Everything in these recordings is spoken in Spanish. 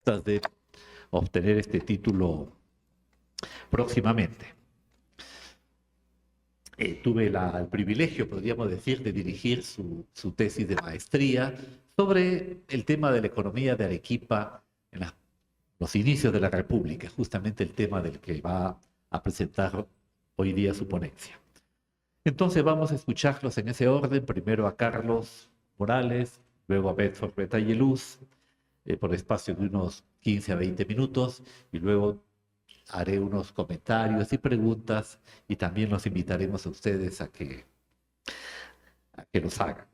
de obtener este título próximamente. Tuve el privilegio, podríamos decir, de dirigir su tesis de maestría sobre el tema de la economía de Arequipa en los inicios de la República, justamente el tema del que va a presentar hoy día su ponencia. Entonces vamos a escucharlos en ese orden, primero a Carlos Morales, luego a Bedford Betayeluz, por espacio de unos 15 a 20 minutos, y luego haré unos comentarios y preguntas, y también los invitaremos a ustedes a que los hagan.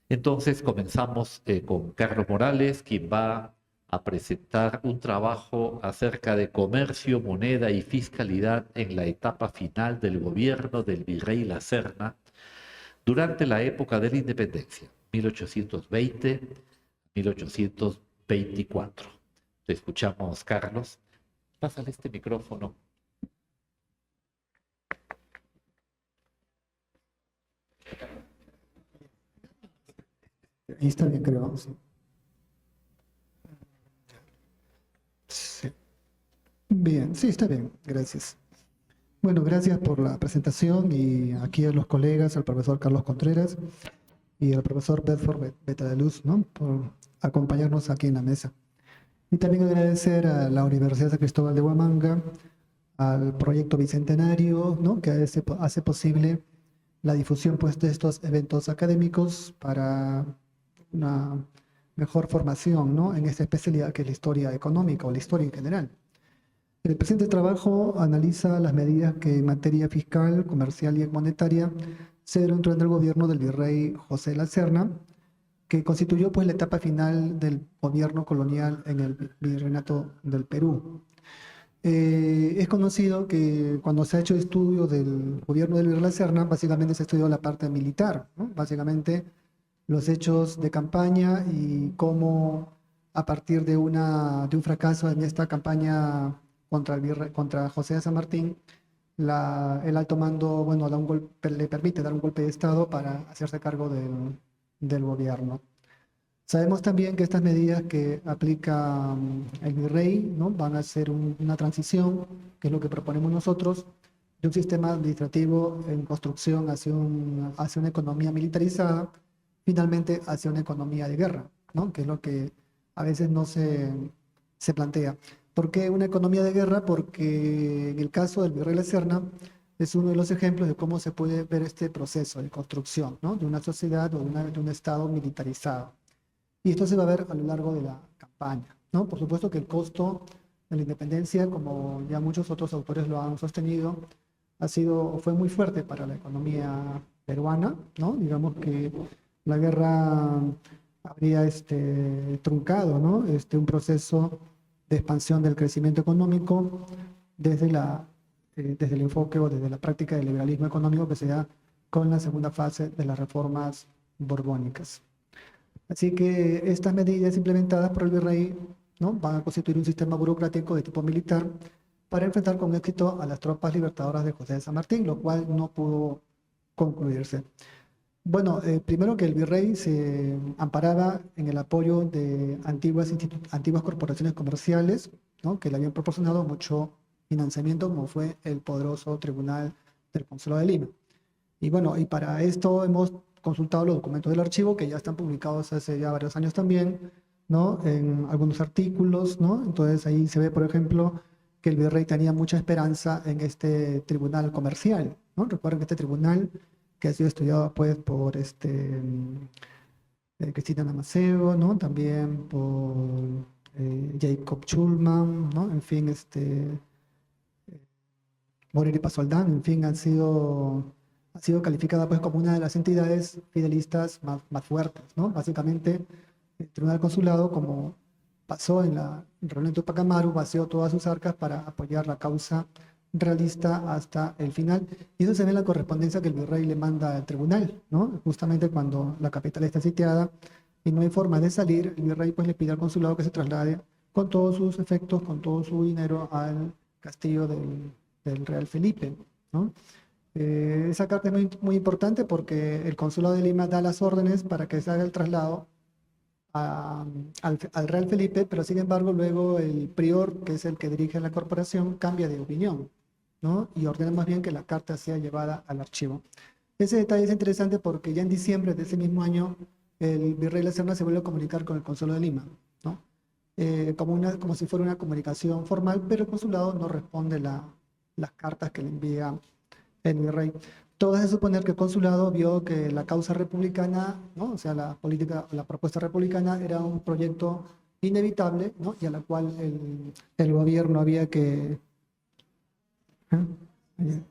Entonces comenzamos con Carlos Morales, quien va a presentar un trabajo acerca de comercio, moneda y fiscalidad en la etapa final del gobierno del virrey La Serna durante la época de la independencia, 1820-1824. Te escuchamos, Carlos. Pásale este micrófono. Ahí está bien, creo. Sí. Sí. Bien, sí, está bien, gracias. Bueno, gracias por la presentación y aquí a los colegas, al profesor Carlos Contreras y al profesor Bedford Betayeluz, ¿no? Por acompañarnos aquí en la mesa. Y también agradecer a la Universidad San Cristóbal de Huamanga, al proyecto Bicentenario, ¿no? Que hace posible la difusión pues, de estos eventos académicos para una mejor formación, ¿no? En esta especialidad que es la historia económica o la historia en general. El presente trabajo analiza las medidas que en materia fiscal, comercial y monetaria se dieron durante el gobierno del virrey José La Serna, que constituyó pues, la etapa final del gobierno colonial en el virreinato del Perú. Es conocido que cuando se ha hecho estudio del gobierno del virrey La Serna, básicamente se estudió la parte militar, ¿no? Básicamente los hechos de campaña y cómo a partir de un fracaso en esta campaña contra José de San Martín, el alto mando, bueno, le permite dar un golpe de Estado para hacerse cargo del gobierno. Sabemos también que estas medidas que aplica el virrey, ¿no? Van a ser una transición, que es lo que proponemos nosotros, de un sistema administrativo en construcción hacia una economía militarizada, finalmente hacia una economía de guerra, ¿no? Que es lo que a veces no se plantea. ¿Por qué una economía de guerra? Porque en el caso del virrey La Serna es uno de los ejemplos de cómo se puede ver este proceso de construcción, ¿no? De una sociedad o de un Estado militarizado. Y esto se va a ver a lo largo de la campaña, ¿no? Por supuesto que el costo de la independencia, como ya muchos otros autores lo han sostenido, fue muy fuerte para la economía peruana, ¿no? Digamos que la guerra habría truncado, ¿no? Un proceso de expansión del crecimiento económico desde el enfoque o desde la práctica del liberalismo económico que se da con la segunda fase de las reformas borbónicas. Así que estas medidas implementadas por el virrey, ¿no? Van a constituir un sistema burocrático de tipo militar para enfrentar con éxito a las tropas libertadoras de José de San Martín, lo cual no pudo concluirse. Bueno, primero que el virrey se amparaba en el apoyo de antiguas corporaciones comerciales, ¿no? Que le habían proporcionado mucho financiamiento, como fue el poderoso Tribunal del Consulado de Lima. Y bueno, y para esto hemos consultado los documentos del archivo, que ya están publicados hace ya varios años también, ¿no? En algunos artículos, ¿no? Entonces ahí se ve, por ejemplo, que el virrey tenía mucha esperanza en este tribunal comercial, ¿no? Recuerden que este tribunal, que ha sido estudiado pues por Cristina Namaceo, ¿no? También por Jacob Schulman, ¿no? En fin, Morir y Pasoldán, en fin, ha sido calificada pues como una de las entidades fidelistas más fuertes, ¿no? Básicamente, el Tribunal Consulado, como pasó en la reunión de Tupac Amaru, vació todas sus arcas para apoyar la causa realista hasta el final. Y eso se ve en la correspondencia que el virrey le manda al tribunal, ¿no? Justamente cuando la capital está sitiada y no hay forma de salir, el virrey pues le pide al consulado que se traslade con todos sus efectos, con todo su dinero al castillo del Real Felipe, ¿no? Esa carta es muy importante porque el consulado de Lima da las órdenes para que se haga el traslado al Real Felipe, pero sin embargo luego el prior, que es el que dirige la corporación, cambia de opinión, ¿no? Y ordena más bien que la carta sea llevada al archivo. Ese detalle es interesante porque ya en diciembre de ese mismo año el virrey La Serna se vuelve a comunicar con el Consulado de Lima, ¿no? Como si fuera una comunicación formal, pero el consulado no responde las cartas que le envía el virrey. Todo hace suponer que el consulado vio que la causa republicana, ¿no? O sea, la propuesta republicana era un proyecto inevitable, ¿no? Y a la cual el gobierno había que... ¿Ah? Allá.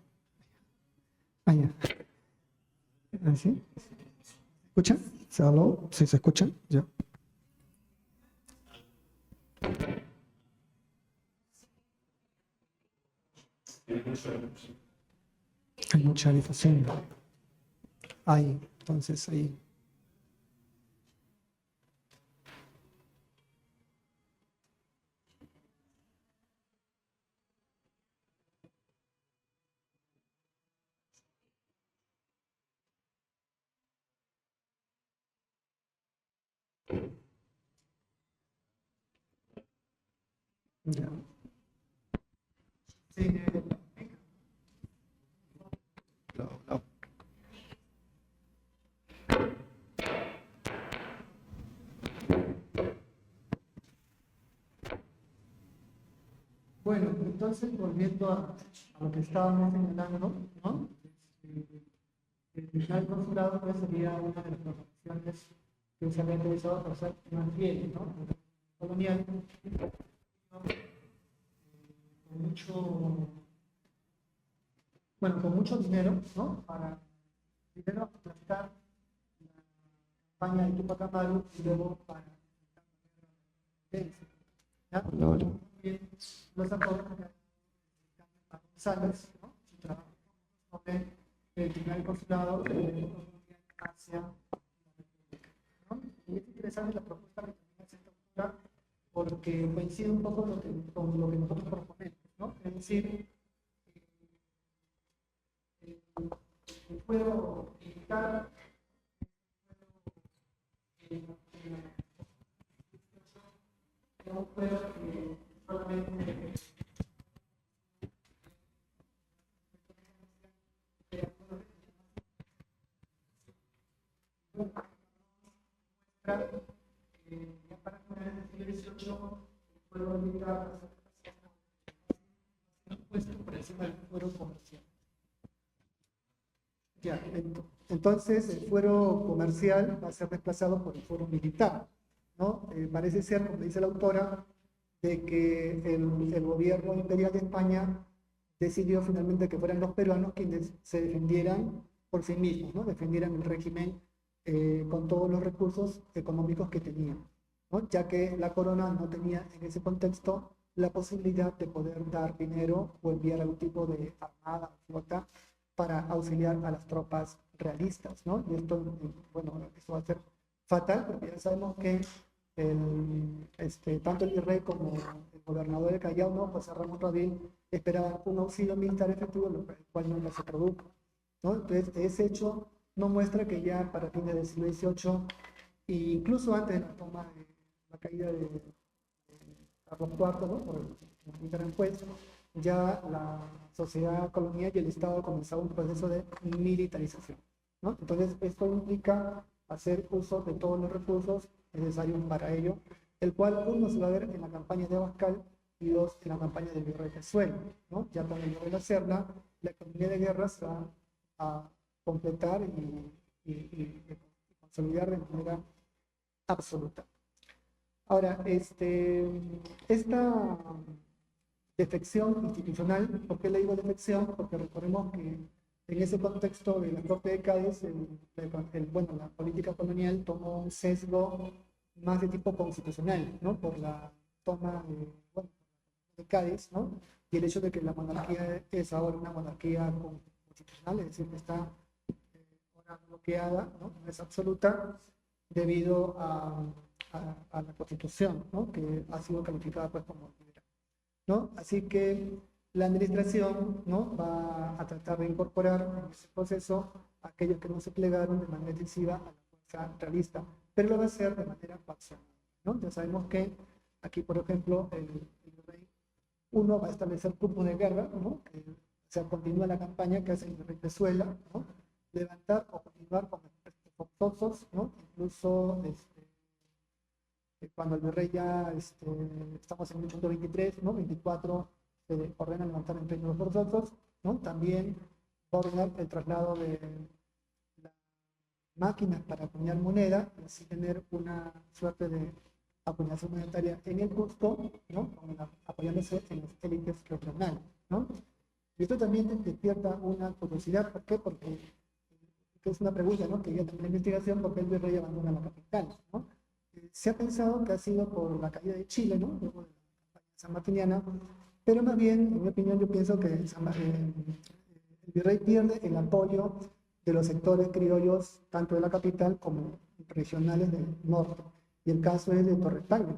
Allá. ¿Así? ¿Escuchan? ¿Aló? ¿Sí se escuchan? Ya. Hay mucha difusión. Ahí, entonces ahí. Ya. Sí, no. Bueno, entonces volviendo a lo que estábamos señalando, ¿no? El tribunal consulado pues, sería una de las profesiones que se había interesado por ser más bien, ¿no? Colonial, con mucho, bueno, con mucho dinero, ¿no? Para primero aplastar la campaña de Tupac Amaru y luego para ¿ya? No. Los acuerdos a González, ¿no? Su trabajo sobre el tribunal consulado hacia la República, ¿no? Y es interesante la propuesta que tiene esta autora porque coincide un poco con lo que nosotros proponemos, ¿no? Es decir, el fuero militar, no fuero solamente ya para finales del siglo XVIII, el fuero militar puesto por encima del fuero comercial. Ya, entonces el fuero comercial va a ser desplazado por el fuero militar, ¿no? Parece ser, como dice la autora, de que el gobierno imperial de España decidió finalmente que fueran los peruanos quienes se defendieran por sí mismos, ¿no? Defendieran el régimen con todos los recursos económicos que tenían, ¿no? Ya que la corona no tenía en ese contexto la posibilidad de poder dar dinero o enviar algún tipo de armada o flota para auxiliar a las tropas realistas, ¿no? Y esto, bueno, esto va a ser fatal porque ya sabemos que tanto el virrey como el gobernador de Callao, ¿no? José Ramón Rodríguez, esperaban un auxilio militar efectivo, lo cual nunca se produjo, ¿no? Entonces, ese hecho no muestra que ya para fines del siglo XVIII, e incluso antes de la toma de la caída de Carlos IV, ¿no? Por el gran juez, ya la sociedad colonial y el Estado comenzaron un proceso de militarización, ¿no? Entonces, esto implica hacer uso de todos los recursos necesarios para ello, el cual uno se va a ver en la campaña de Abascal y dos en la campaña del virrey Pezuela, ¿no? Ya con el virrey La Serna, la economía de guerra se va a completar y consolidar de manera absoluta. Ahora, esta defección institucional, ¿por qué le digo defección? Porque recordemos que en ese contexto de la Corte de Cádiz, bueno, la política colonial tomó un sesgo más de tipo constitucional, ¿no? Por la toma bueno, de Cádiz, ¿no? Y el hecho de que la monarquía es ahora una monarquía constitucional, es decir, que está ahora bloqueada, ¿no? No es absoluta, debido a la Constitución, ¿no? Que ha sido calificada pues como liberal, ¿no? Así que la administración, ¿no? Va a tratar de incorporar en ese proceso a aquellos que no se plegaron de manera decisiva a la fuerza realista. pero lo va a hacer de manera parcial, ¿no? Ya sabemos que aquí, por ejemplo, el rey uno va a establecer cupos de guerra, ¿no? O sea, continúa la campaña que hace el rey Pezuela, ¿no? Levantar o continuar con los forzosos, ¿no? Incluso cuando el virrey ya, estamos en 1823, ¿no? 24, se ordena levantar el reino de los forzosos, ¿no? También ordenar el traslado de las máquinas para acuñar moneda, y así tener una suerte de acuñación monetaria en el Cusco, ¿no? Apoyándose en las élites regionales, ¿no? Y esto también despierta una curiosidad. ¿Por qué? Porque es una pregunta, ¿no? Que ya también la investigación, ¿por qué el virrey abandona la capital, ¿no? Se ha pensado que ha sido por la caída de Chile, ¿no? Luego de la campaña sanmartiniana, pero más bien, en mi opinión, yo pienso que el virrey pierde el apoyo de los sectores criollos, tanto de la capital como regionales del norte. Y el caso es de Torre Paine,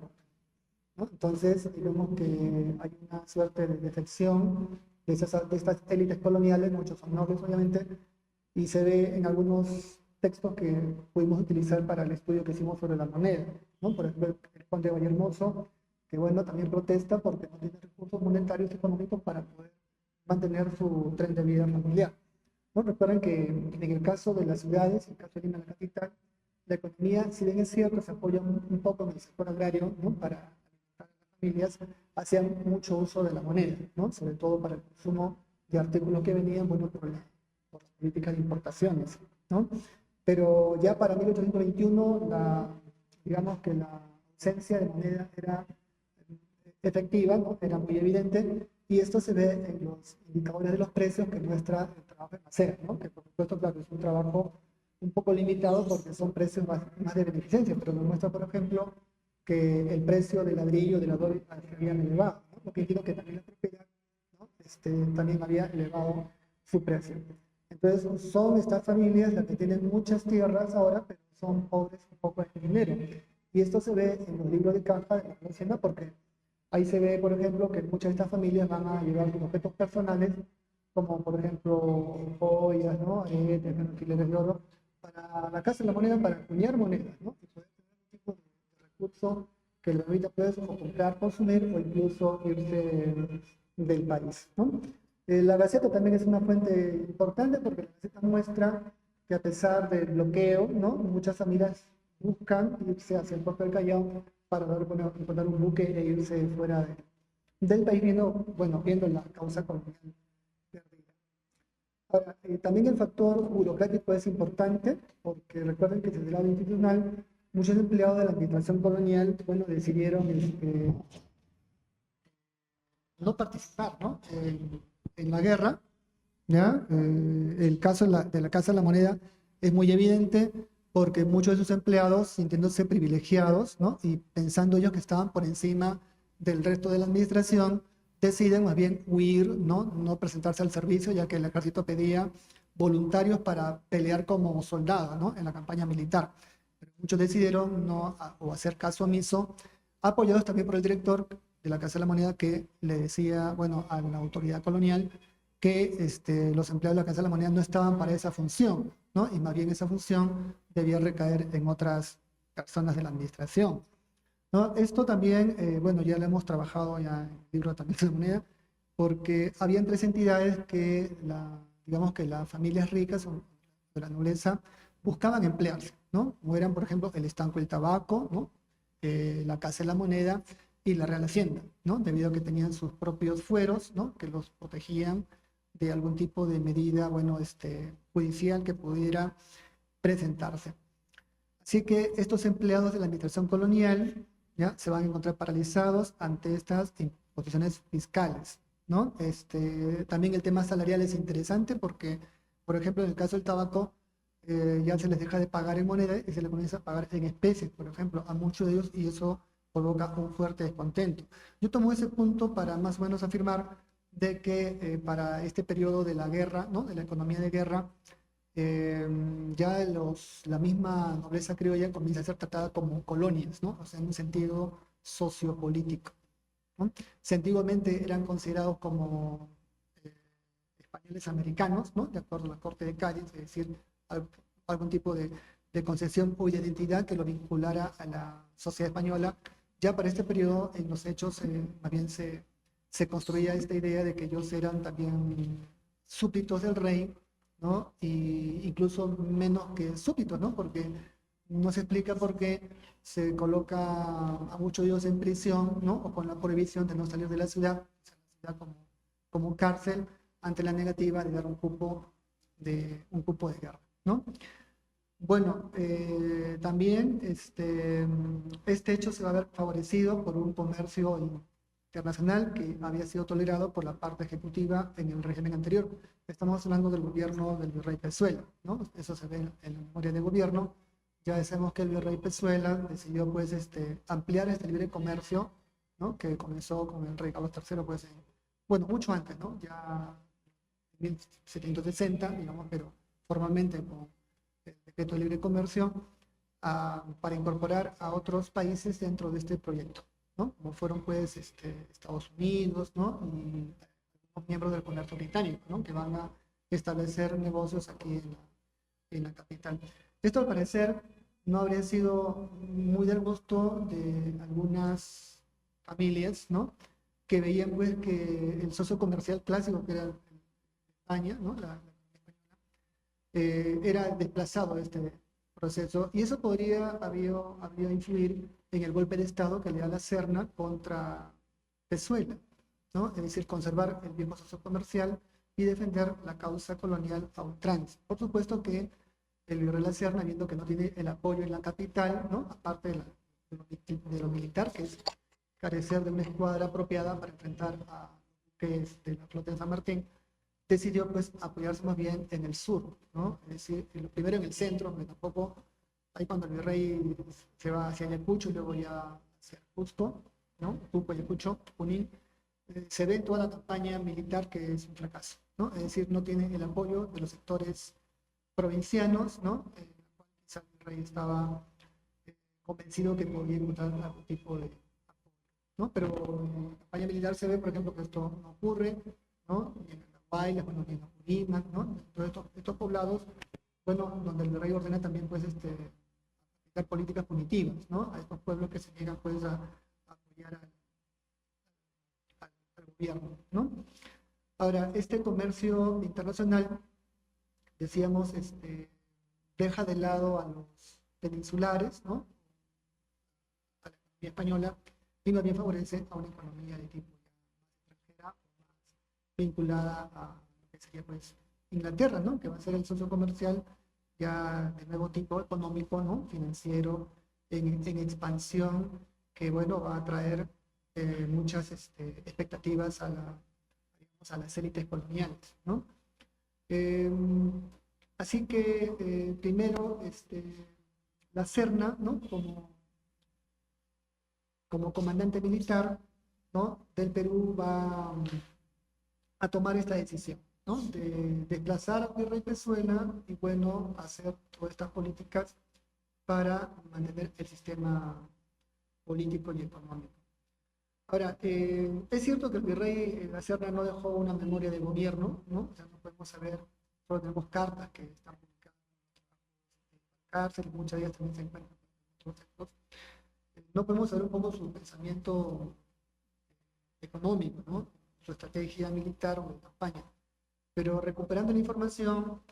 ¿no? Entonces, vemos que hay una suerte de defección de estas élites coloniales, muchos son nobles, obviamente, y se ve en algunos textos que pudimos utilizar para el estudio que hicimos sobre la moneda, ¿no? Por ejemplo, el conde de Vallehermoso, que bueno, también protesta porque no tiene recursos monetarios y económicos para poder mantener su tren de vida familiar, ¿no? Recuerden que en el caso de las ciudades, en el caso de Lima, la capital, la economía, si bien es cierto, se apoya un poco en el sector agrario, ¿no? Para alimentar a las familias, hacían mucho uso de la moneda, ¿no? Sobre todo para el consumo de artículos que venían, bueno, por las políticas de importaciones, ¿no? Pero ya para 1821, digamos que la ausencia de moneda era efectiva, ¿no? Era muy evidente, y esto se ve en los indicadores de los precios que muestra el trabajo en acera, ¿no? Que por supuesto, claro, es un trabajo un poco limitado porque son precios más de beneficencia, pero nos muestra, por ejemplo, que el precio del ladrillo, del adobe, había elevado, ¿no? Lo que indica que también la propiedad, ¿no? También había elevado su precio. Entonces, son estas familias las que tienen muchas tierras ahora, pero son pobres un poco de dinero. Y esto se ve en los libros de caja de la hacienda, porque ahí se ve, por ejemplo, que muchas de estas familias van a llevar como objetos personales, como por ejemplo joyas, ¿no? Alquileres de oro, para la Casa de la Moneda, para acuñar monedas, ¿no? Y poder tener un tipo de recurso que le permita, pues, o comprar, consumir, o incluso irse del país, ¿no? La Gaceta también es una fuente importante porque la Gaceta muestra que a pesar del bloqueo, ¿no? Muchas familias buscan irse hacia el puerto del Callao para encontrar un buque e irse fuera del país, viendo la causa colonial perdida. Ahora, también el factor burocrático es importante, porque recuerden que desde el lado institucional, muchos empleados de la administración colonial, bueno, decidieron no participar, ¿no? En la guerra, ¿ya? El caso de la Casa de la Moneda es muy evidente porque muchos de sus empleados, sintiéndose privilegiados, ¿no? Y pensando ellos que estaban por encima del resto de la administración, deciden más bien huir, no presentarse al servicio, ya que el ejército pedía voluntarios para pelear como soldados, ¿no? En la campaña militar. Pero muchos decidieron no o hacer caso omiso, apoyados también por el director de la Casa de la Moneda, que le decía, bueno, a la autoridad colonial que los empleados de la Casa de la Moneda no estaban para esa función, ¿no? Y más bien esa función debía recaer en otras personas de la administración, ¿no? Esto también, bueno, ya lo hemos trabajado ya en el libro también de la moneda, porque habían tres entidades que, digamos que las familias ricas o de la nobleza buscaban emplearse, ¿no? Como eran, por ejemplo, el estanco del tabaco, ¿no? La Casa de la Moneda y la Real Hacienda, ¿no? Debido a que tenían sus propios fueros, ¿no? Que los protegían de algún tipo de medida, bueno, judicial que pudiera presentarse. Así que estos empleados de la administración colonial ya se van a encontrar paralizados ante estas imposiciones fiscales, ¿no? También el tema salarial es interesante porque, por ejemplo, en el caso del tabaco, ya se les deja de pagar en moneda y se les comienza a pagar en especies, por ejemplo, a muchos de ellos, y eso provoca un fuerte descontento. Yo tomo ese punto para más o menos afirmar de que para este periodo de la guerra, ¿no? De la economía de guerra, ya la misma nobleza criolla comienza a ser tratada como colonias, ¿no? O sea, en un sentido sociopolítico, ¿no? Si antiguamente eran considerados como españoles americanos, ¿no? De acuerdo a la Corte de Cádiz, es decir, algún tipo de de concesión o de identidad que lo vinculara a la sociedad española. Ya para este periodo, en los hechos, más bien se construía esta idea de que ellos eran también súbditos del rey, ¿no? Y incluso menos que súbditos, ¿no? Porque no se explica por qué se coloca a muchos de ellos en prisión, ¿no? O con la prohibición de no salir de la ciudad como cárcel ante la negativa de dar un cupo de guerra, ¿no? Bueno, también este hecho se va a ver favorecido por un comercio internacional que había sido tolerado por la parte ejecutiva en el régimen anterior. Estamos hablando del gobierno del virrey Pezuela, ¿no? Eso se ve en la memoria de gobierno. Ya decimos que el virrey Pezuela decidió pues, ampliar este libre comercio, ¿no? Que comenzó con el rey Carlos III, pues, bueno, mucho antes, ¿no? Ya en 1760, digamos, pero formalmente con el decreto de libre comercio, para incorporar a otros países dentro de este proyecto, ¿no? Como fueron pues Estados Unidos, ¿no? Y algunos miembros del comercio británico, ¿no? Que van a establecer negocios aquí en la capital. Esto al parecer no habría sido muy del gusto de algunas familias, ¿no? Que veían pues que el socio comercial clásico que era España, ¿no? Era desplazado de este proceso y eso había influir en el golpe de Estado que le da la Serna contra Pezuela, ¿no? Es decir, conservar el viejo socio comercial y defender la causa colonial a ultranza. Por supuesto que el virrey de la Serna, viendo que no tiene el apoyo en la capital, ¿no? Aparte de lo militar, que es carecer de una escuadra apropiada para enfrentar a que es de la flota de San Martín, decidió pues apoyarse más bien en el sur, ¿no? Es decir, primero en el centro, donde tampoco, ahí cuando el virrey se va hacia Ayacucho y luego ya hacia Cusco, ¿no? Cusco, Ayacucho, Junín, se ve en toda la campaña militar que es un fracaso, ¿no? Es decir, no tiene el apoyo de los sectores provincianos, ¿no? Quizá el rey estaba convencido que podía encontrar algún tipo de apoyo, ¿no? Pero en la campaña militar se ve, por ejemplo, que esto no ocurre, ¿no? Ni en Bailes, bueno, ni en Apurímac, ¿no? Todos estos poblados, bueno, donde el rey ordena también, pues, aplicar políticas punitivas, ¿no? A estos pueblos que se niegan, pues, a apoyar al gobierno, ¿no? Ahora, este comercio internacional, decíamos, deja de lado a los peninsulares, ¿no? A la economía española y más bien favorece a una economía de tipo más extranjera, más vinculada a lo que sería pues Inglaterra, ¿no? Que va a ser el socio comercial ya de nuevo tipo económico, ¿no? Financiero, en expansión, que bueno, va a traer muchas expectativas digamos, a las élites coloniales, ¿no? Eh, Así que primero la Serna, ¿no? Como comandante militar, ¿no? Del Perú va a tomar esta decisión, ¿no? De desplazar a Virrey Pezuela y bueno, hacer todas estas políticas para mantener el sistema político y económico. Ahora, es cierto que el virrey La Serna no dejó una memoria de gobierno, ¿no? O sea, no podemos saber, solo tenemos cartas que están publicadas en la cárcel, y muchas de ellas también se encuentran en otros textos. No podemos saber un poco su pensamiento económico, ¿no? Su estrategia militar o de campaña. Pero recuperando la información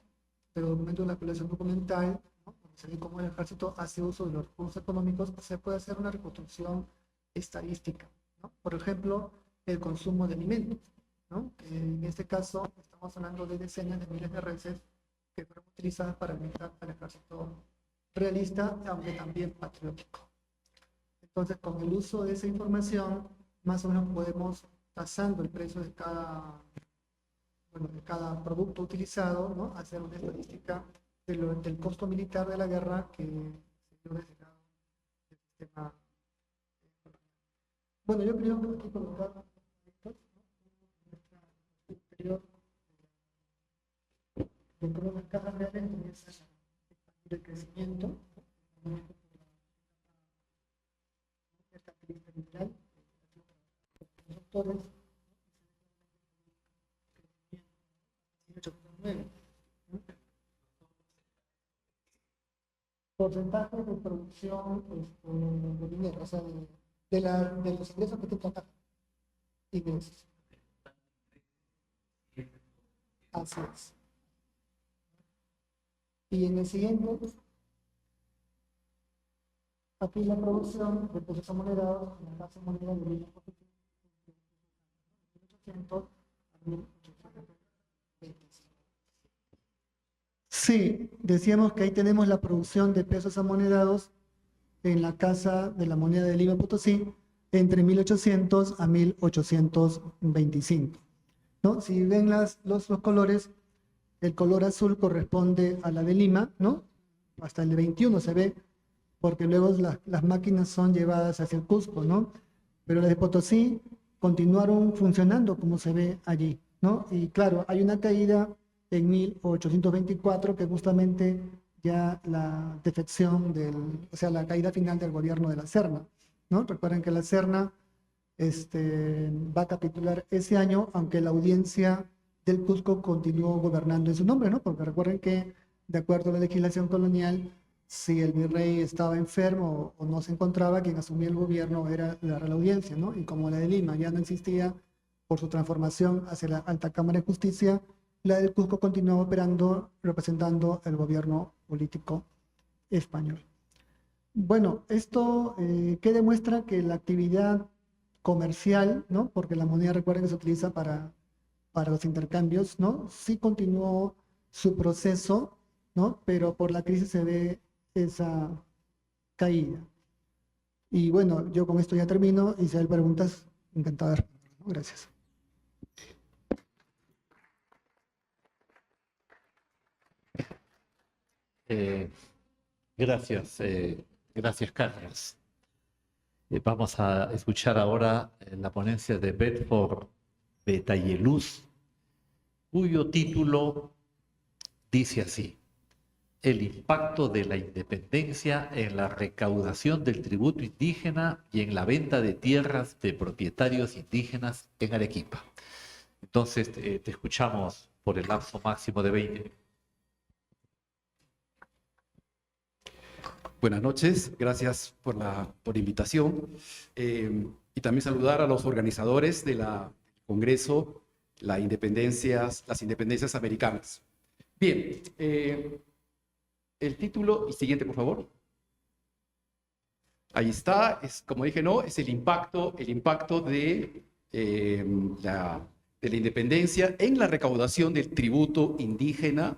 de los documentos de la colección documental, ¿no? Donde se ve cómo el ejército hace uso de los recursos económicos, se puede hacer una reconstrucción estadística, ¿no? Por ejemplo, el consumo de alimentos, ¿no? En este caso, estamos hablando de decenas de miles de reses que fueron utilizadas para alimentar al ejército realista, aunque también patriótico. Entonces, con el uso de esa información, más o menos podemos, tasando el precio de cada producto utilizado, ¿no? Hacer una estadística del costo militar de la guerra que se dio desde el lado del sistema. Bueno, yo creo que aquí colocar superior dentro de las cajas reales comienza a expandir el crecimiento, ¿no? Esta actividad liberal, los doctores, 1809, ¿no? porcentaje de producción de dinero, o sea, de los ingresos que tenga acá. Ingresos. Así es. Y en el siguiente, aquí la producción de pesos amonerados, en la tasa moneda de 1800 a 1825. Sí, decíamos que ahí tenemos la producción de pesos amonerados en la Casa de la Moneda de Lima Potosí entre 1800 a 1825. ¿No? Si ven los colores, el color azul corresponde a la de Lima, ¿no? Hasta el 21 se ve, porque luego las máquinas son llevadas hacia el Cusco, ¿no? Pero las de Potosí continuaron funcionando como se ve allí, ¿no? Y claro, hay una caída en 1824 que justamente ya la defección o sea, la caída final del gobierno de la Serna, ¿no? Recuerden que la Serna va a capitular ese año, aunque la audiencia del Cusco continuó gobernando en su nombre, ¿no? Porque recuerden que, de acuerdo a la legislación colonial, si el virrey estaba enfermo o no se encontraba, quien asumía el gobierno era la Real Audiencia, ¿no? Y como la de Lima ya no existía por su transformación hacia la Alta Cámara de Justicia, la del Cusco continuaba operando, representando el gobierno político español. Bueno, esto que demuestra que la actividad comercial, ¿no? Porque la moneda, recuerden que se utiliza para los intercambios, ¿no? Sí continuó su proceso, ¿no? Pero por la crisis se ve esa caída. Y bueno, yo con esto ya termino y si hay preguntas, encantado de responder, ¿no? Gracias. Gracias, gracias Carlos. Vamos a escuchar ahora la ponencia de Bedford Betayeluz, cuyo título dice así: el impacto de la independencia en la recaudación del tributo indígena y en la venta de tierras de propietarios indígenas en Arequipa. Entonces, te escuchamos por el lapso máximo de 20 minutos. Buenas noches, gracias por la invitación y también saludar a los organizadores del Congreso, las independencias americanas. Bien, el título, y siguiente por favor. Ahí está, como dije, no, es el impacto de la independencia en la recaudación del tributo indígena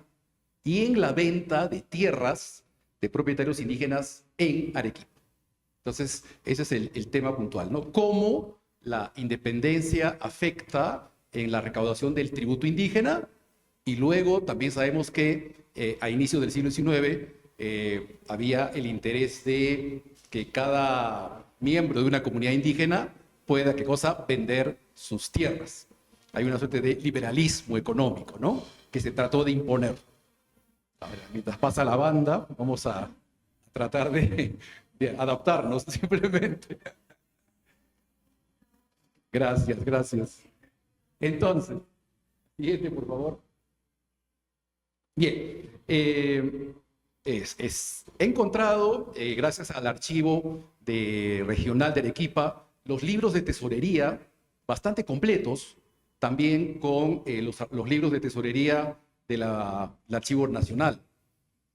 y en la venta de tierras de propietarios indígenas en Arequipa. Entonces, ese es el tema puntual, ¿no? Cómo la independencia afecta en la recaudación del tributo indígena, y luego también sabemos que a inicios del siglo XIX había el interés de que cada miembro de una comunidad indígena pueda, ¿qué cosa?, vender sus tierras. Hay una suerte de liberalismo económico, ¿no?, que se trató de imponer. A ver, mientras pasa la banda, vamos a tratar de adaptarnos simplemente. Gracias, gracias. Entonces, siguiente, por favor. Bien, he encontrado, gracias al archivo regional de Arequipa, los libros de tesorería bastante completos, también con los libros de tesorería del Archivo Nacional.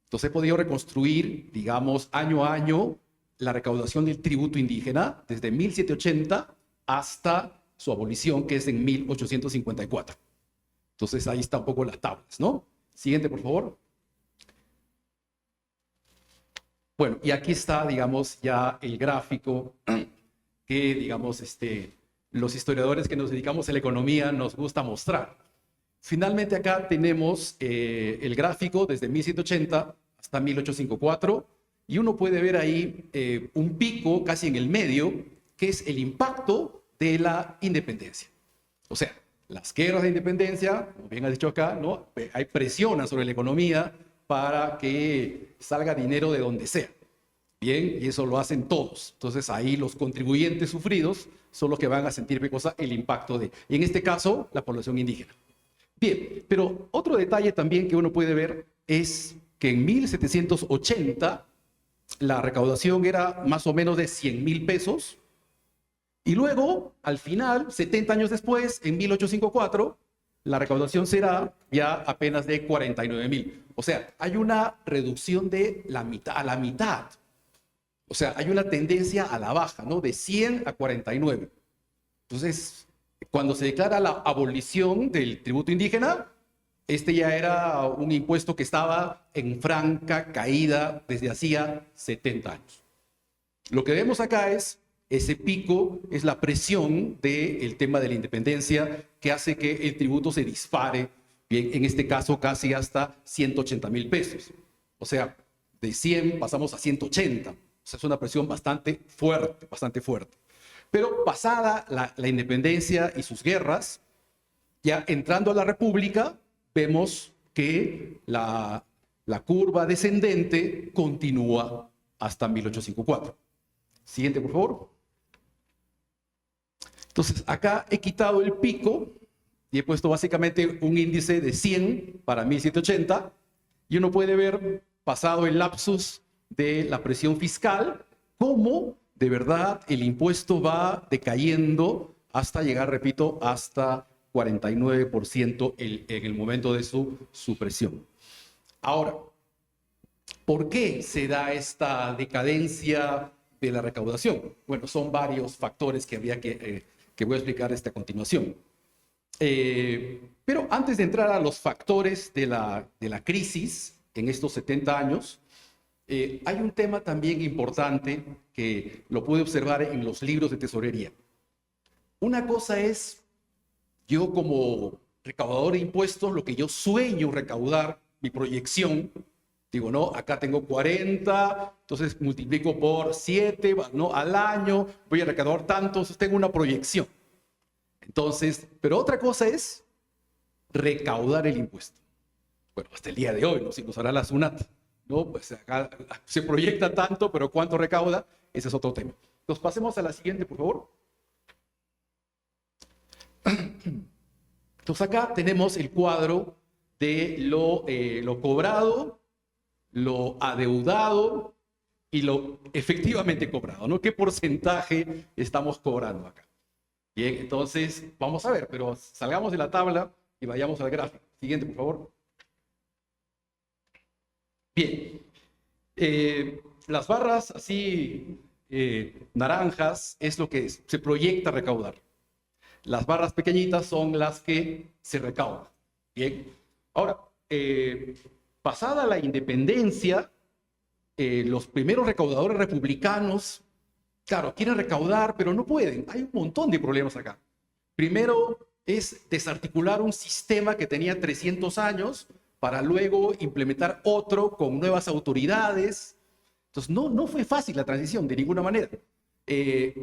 Entonces he podido reconstruir, digamos, año a año, la recaudación del tributo indígena desde 1780 hasta su abolición, que es en 1854. Entonces ahí está un poco las tablas, ¿no? Siguiente, por favor. Bueno, y aquí está, digamos, ya el gráfico que, digamos, los historiadores que nos dedicamos a la economía nos gusta mostrar. Finalmente acá tenemos el gráfico desde 1780 hasta 1854 y uno puede ver ahí un pico casi en el medio, que es el impacto de la independencia. O sea, las guerras de independencia, como bien ha dicho acá, ¿no?, hay presión sobre la economía para que salga dinero de donde sea. Bien, y eso lo hacen todos. Entonces ahí los contribuyentes sufridos son los que van a sentir, ¿qué cosa?, el impacto de, y en este caso, la población indígena. Bien, pero otro detalle también que uno puede ver es que en 1780 la recaudación era más o menos de 100.000 pesos. Y luego, al final, 70 años después, en 1854, la recaudación será ya apenas de 49.000. O sea, hay una reducción de la mitad, a la mitad. O sea, hay una tendencia a la baja, ¿no? De 100 a 49. Entonces, cuando se declara la abolición del tributo indígena, este ya era un impuesto que estaba en franca caída desde hacía 70 años. Lo que vemos acá es ese pico, es la presión del tema de la independencia que hace que el tributo se dispare, bien, en este caso casi hasta 180.000 pesos. O sea, de 100 pasamos a 180. O sea, es una presión bastante fuerte, bastante fuerte. Pero pasada la independencia y sus guerras, ya entrando a la República, vemos que la curva descendente continúa hasta 1854. Siguiente, por favor. Entonces, acá he quitado el pico y he puesto básicamente un índice de 100 para 1780 y uno puede ver, pasado el lapsus de la presión fiscal, cómo de verdad el impuesto va decayendo hasta llegar, repito, hasta 49% en el momento de su supresión. Ahora, ¿por qué se da esta decadencia de la recaudación? Bueno, son varios factores que habría que voy a explicar a continuación. Pero antes de entrar a los factores de la crisis en estos 70 años, hay un tema también importante que lo pude observar en los libros de tesorería. Una cosa es, yo como recaudador de impuestos, lo que yo sueño recaudar, mi proyección, digo, no, acá tengo 40, entonces multiplico por 7, ¿no? Al año, voy a recaudar tanto, entonces tengo una proyección. Entonces, pero otra cosa es recaudar el impuesto. Bueno, hasta el día de hoy, ¿no? Si nos hará la SUNAT, ¿no? Pues acá se proyecta tanto, pero ¿cuánto recauda? Ese es otro tema. Entonces, pasemos a la siguiente, por favor. Entonces, acá tenemos el cuadro de lo cobrado, lo adeudado y lo efectivamente cobrado, ¿no? ¿Qué porcentaje estamos cobrando acá? Bien, entonces vamos a ver, pero salgamos de la tabla y vayamos al gráfico. Siguiente, por favor. Bien, las barras así naranjas es lo que se proyecta recaudar. Las barras pequeñitas son las que se recaudan. Bien, ahora, pasada la independencia, los primeros recaudadores republicanos, claro, quieren recaudar, pero no pueden. Hay un montón de problemas acá. Primero es desarticular un sistema que tenía 300 años para luego implementar otro con nuevas autoridades. Entonces, no fue fácil la transición de ninguna manera.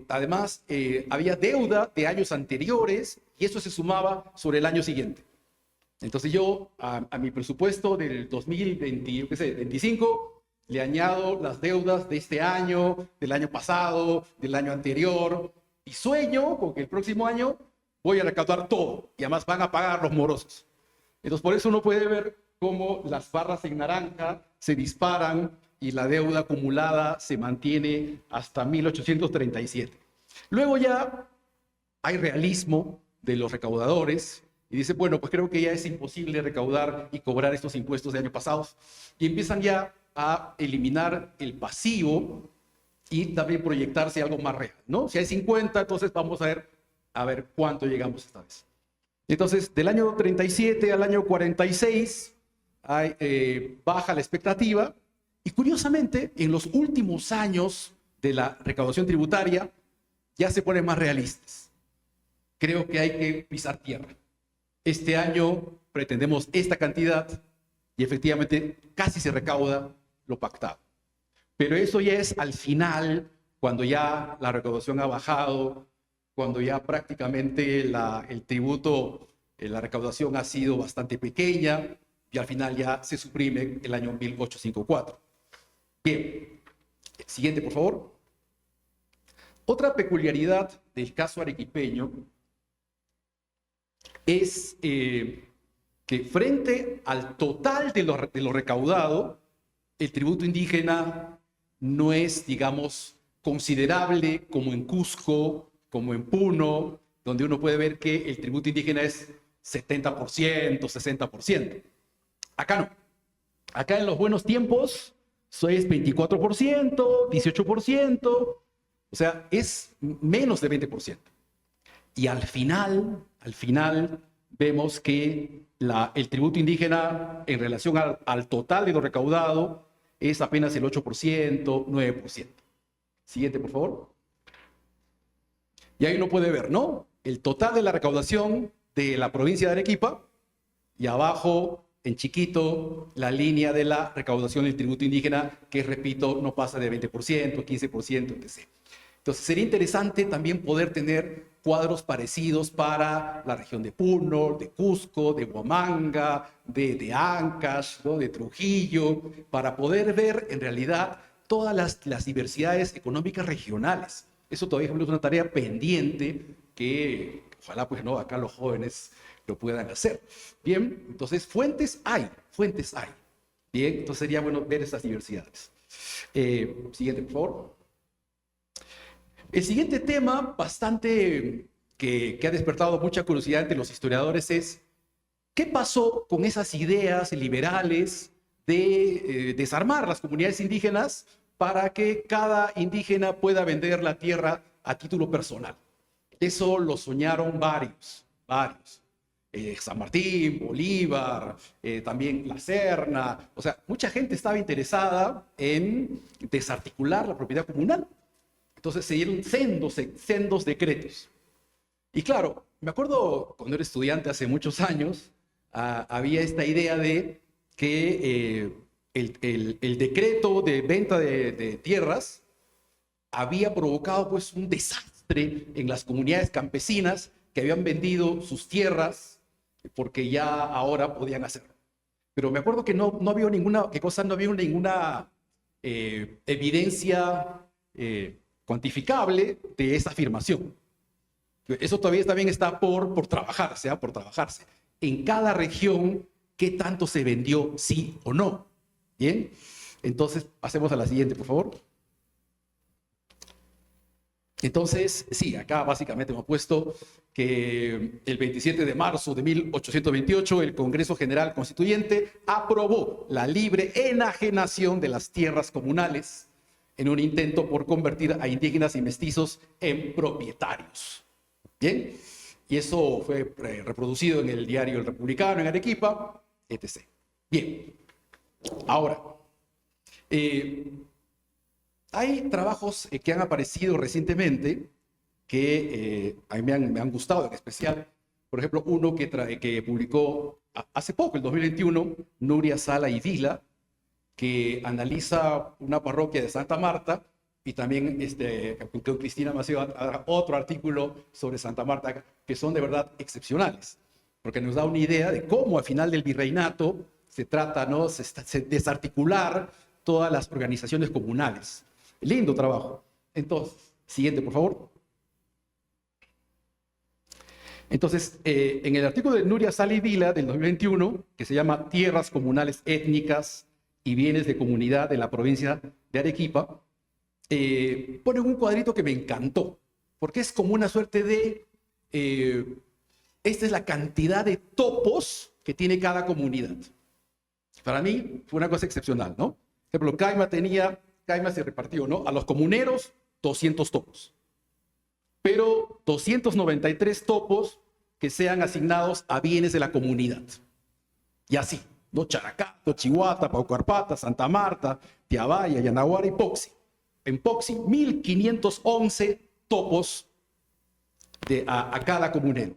Además, había deuda de años anteriores y eso se sumaba sobre el año siguiente. Entonces yo a mi presupuesto del 2025 le añado las deudas de este año, del año pasado, del año anterior y sueño con que el próximo año voy a recaudar todo y además van a pagar los morosos. Entonces por eso uno puede ver cómo las barras en naranja se disparan y la deuda acumulada se mantiene hasta 1837. Luego ya hay realismo de los recaudadores y dice, bueno, pues creo que ya es imposible recaudar y cobrar estos impuestos de años pasados y empiezan ya a eliminar el pasivo y también proyectarse algo más real, ¿no? Si hay 50, entonces vamos a ver cuánto llegamos esta vez. Entonces, del año 37 al año 46 baja la expectativa y curiosamente, en los últimos años de la recaudación tributaria ya se ponen más realistas. Creo que hay que pisar tierra. Este año pretendemos esta cantidad y efectivamente casi se recauda lo pactado. Pero eso ya es al final, cuando ya la recaudación ha bajado, cuando ya prácticamente el tributo, la recaudación ha sido bastante pequeña y al final ya se suprime el año 1854. Bien, siguiente por favor. Otra peculiaridad del caso arequipeño es que frente al total de lo recaudado, el tributo indígena no es, digamos, considerable como en Cusco, como en Puno, donde uno puede ver que el tributo indígena es 70%, 60%. Acá no. Acá en los buenos tiempos eso es 24%, 18%, o sea, es menos de 20%. Y al final vemos que el tributo indígena en relación al total de lo recaudado es apenas el 8%, 9%. Siguiente, por favor. Y ahí uno puede ver, ¿no? El total de la recaudación de la provincia de Arequipa y abajo, en chiquito, la línea de la recaudación del tributo indígena, que, repito, no pasa de 20%, 15%, etc. Entonces, sería interesante también poder tener cuadros parecidos para la región de Puno, de Cusco, de Huamanga, de Ancash, ¿no? De Trujillo, para poder ver en realidad todas las diversidades económicas regionales. Eso todavía es una tarea pendiente que ojalá pues no, acá los jóvenes lo puedan hacer. Bien, entonces fuentes hay. Bien, entonces sería bueno ver esas diversidades. Siguiente, por favor. El siguiente tema, bastante que ha despertado mucha curiosidad entre los historiadores, es ¿qué pasó con esas ideas liberales de desarmar las comunidades indígenas para que cada indígena pueda vender la tierra a título personal? Eso lo soñaron varios. San Martín, Bolívar, también La Serna. O sea, mucha gente estaba interesada en desarticular la propiedad comunal. Entonces se dieron sendos decretos. Y claro, me acuerdo cuando era estudiante hace muchos años, había esta idea de que el decreto de venta de tierras había provocado pues un desastre en las comunidades campesinas que habían vendido sus tierras porque ya ahora podían hacerlo. Pero me acuerdo que no había ninguna evidencia cuantificable de esa afirmación. Eso todavía también está por trabajarse, por trabajarse. En cada región, ¿qué tanto se vendió, sí o no? Bien, entonces pasemos a la siguiente, por favor. Entonces, sí, acá básicamente hemos puesto que el 27 de marzo de 1828 el Congreso General Constituyente aprobó la libre enajenación de las tierras comunales en un intento por convertir a indígenas y mestizos en propietarios. Bien, y eso fue reproducido en el diario El Republicano en Arequipa, etc. Bien, ahora, hay trabajos que han aparecido recientemente que a mí me han gustado en especial. Por ejemplo, uno que publicó hace poco, el 2021, Nuria Sala y Vila, que analiza una parroquia de Santa Marta, y también con Cristina Macedo otro artículo sobre Santa Marta, que son de verdad excepcionales, porque nos da una idea de cómo al final del virreinato se trata, ¿no? Se desarticular todas las organizaciones comunales. Lindo trabajo. Entonces, siguiente, por favor. Entonces, en el artículo de Nuria Sala y Vila del 2021, que se llama Tierras Comunales Étnicas y Bienes de Comunidad en la provincia de Arequipa, ponen un cuadrito que me encantó, porque es como una suerte de, esta es la cantidad de topos que tiene cada comunidad. Para mí fue una cosa excepcional, ¿no? Por ejemplo, Caima se repartió, ¿no? A los comuneros, 200 topos, pero 293 topos que sean asignados a bienes de la comunidad. Y así, ¿no? Characato, Chihuahua, Paucarpata, Santa Marta, Tiabaya, Yanaguara y Poxi. En Poxi, 1.511 topos a cada comunero.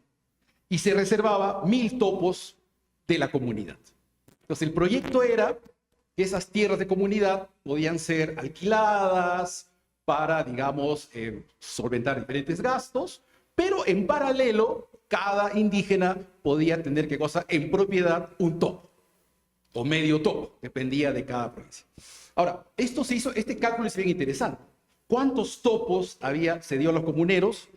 Y se reservaba 1.000 topos de la comunidad. Entonces, el proyecto era que esas tierras de comunidad podían ser alquiladas para, digamos, solventar diferentes gastos, pero en paralelo, cada indígena podía tener, ¿qué cosa? En propiedad un topo o medio topo, dependía de cada provincia. Ahora, este cálculo es bien interesante. ¿Cuántos topos se dio a los comuneros?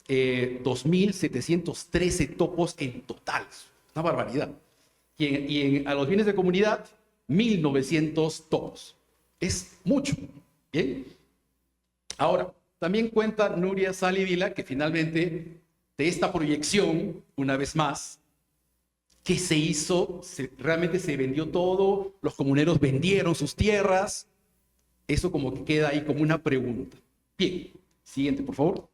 2.713 topos en total. Una barbaridad. Y a los bienes de comunidad, 1.900 topos. Es mucho. Bien. Ahora, también cuenta Nuria Salivila que finalmente de esta proyección, una vez más, ¿qué se hizo? Realmente se vendió todo, los comuneros vendieron sus tierras. Eso como que queda ahí como una pregunta. Bien, siguiente, por favor.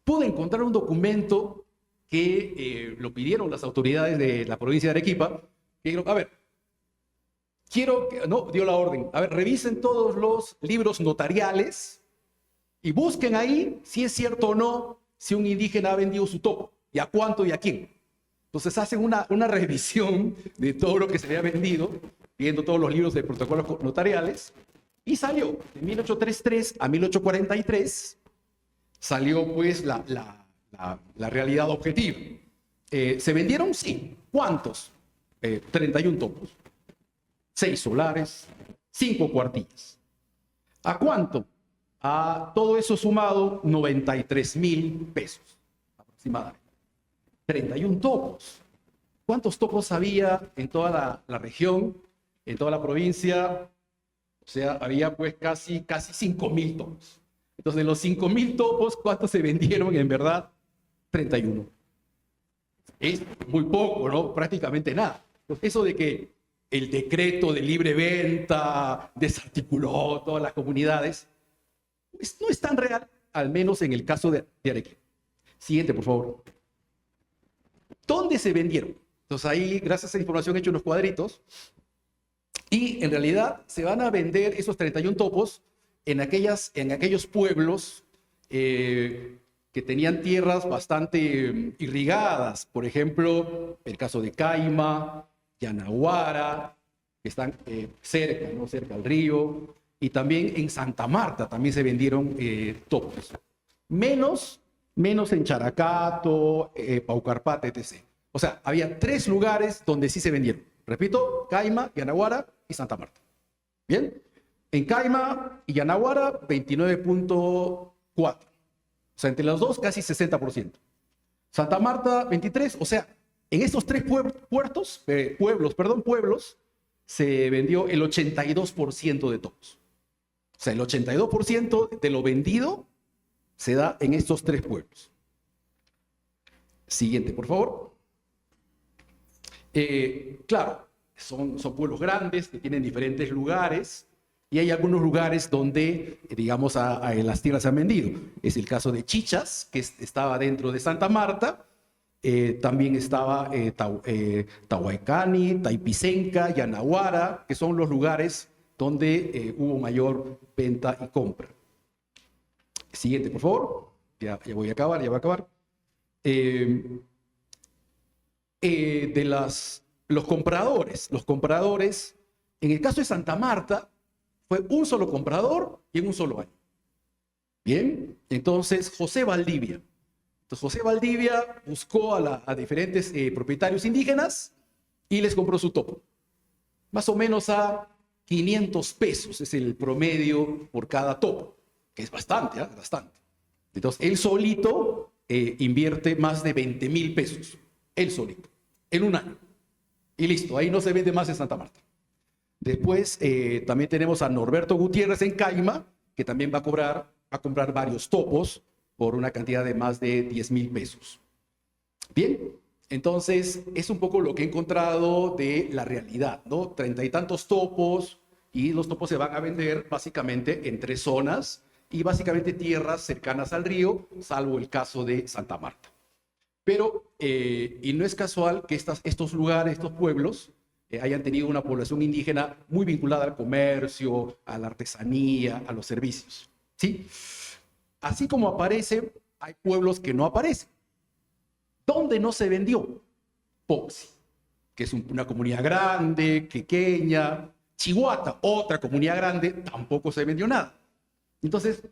Pude encontrar un documento que lo pidieron las autoridades de la provincia de Arequipa. Que dijeron, a ver, quiero que, no, dio la orden, a ver, revisen todos los libros notariales y busquen ahí si es cierto o no si un indígena ha vendido su topo, y a cuánto y a quién. Entonces hacen una revisión de todo lo que se había vendido, viendo todos los libros de protocolos notariales, y salió de 1833 a 1843, salió pues la realidad objetiva. ¿Se vendieron? Sí. ¿Cuántos? 31 topos, 6 solares, 5 cuartillas. ¿A cuánto? A todo eso sumado, 93,000 pesos aproximadamente. 31 topos. ¿Cuántos topos había en toda la región, en toda la provincia? O sea, había pues casi 5,000 topos. Entonces, de los 5,000 topos, ¿cuántos se vendieron en verdad? 31. Es muy poco, ¿no? Prácticamente nada. Entonces, eso de que el decreto de libre venta desarticuló todas las comunidades, pues no es tan real, al menos en el caso de Arequipa. Siguiente, por favor. ¿Dónde se vendieron? Entonces ahí, gracias a esa información, he hecho unos cuadritos. Y en realidad se van a vender esos 31 topos en aquellos pueblos que tenían tierras bastante irrigadas. Por ejemplo, el caso de Caima, Yanaguara, que están cerca, ¿no? Cerca al río. Y también en Santa Marta también se vendieron topos. Menos en Characato, Paucarpata, etc. O sea, había 3 lugares donde sí se vendieron. Repito, Caima, Yanaguara y Santa Marta. ¿Bien? En Caima y Yanaguara, 29.4. O sea, entre los dos, casi 60%. Santa Marta, 23. O sea, en estos 3 pueblos, se vendió el 82% de topos. O sea, el 82% de lo vendido se da en estos 3 pueblos. Siguiente, por favor. Claro, son pueblos grandes que tienen diferentes lugares y hay algunos lugares donde, digamos, las tierras se han vendido. Es el caso de Chichas, que estaba dentro de Santa Marta. También estaba Tahuaycani, Taipicenca, Yanaguara, que son los lugares donde hubo mayor venta y compra. Siguiente, por favor. Ya voy a acabar. Los compradores, en el caso de Santa Marta, fue un solo comprador y en un solo año. Bien, entonces José Valdivia. José Valdivia buscó a diferentes propietarios indígenas y les compró su topo. Más o menos a 500 pesos es el promedio por cada topo, que es bastante, bastante. Entonces, él solito invierte más de 20,000 pesos, él solito, en un año. Y listo, ahí no se vende más en Santa Marta. Después, también tenemos a Norberto Gutiérrez en Caima, que también va a comprar varios topos por una cantidad de más de 10,000 pesos. Bien, entonces es un poco lo que he encontrado de la realidad, ¿no? 30 y tantos topos, y los topos se van a vender básicamente en 3 zonas y básicamente tierras cercanas al río, salvo el caso de Santa Marta. Pero, y no es casual que estos lugares, estos pueblos, hayan tenido una población indígena muy vinculada al comercio, a la artesanía, a los servicios, ¿sí? Así como aparece, hay pueblos que no aparecen. ¿Dónde no se vendió? Poxi, que es una comunidad grande, pequeña. Chihuahua, otra comunidad grande, tampoco se vendió nada. Entonces,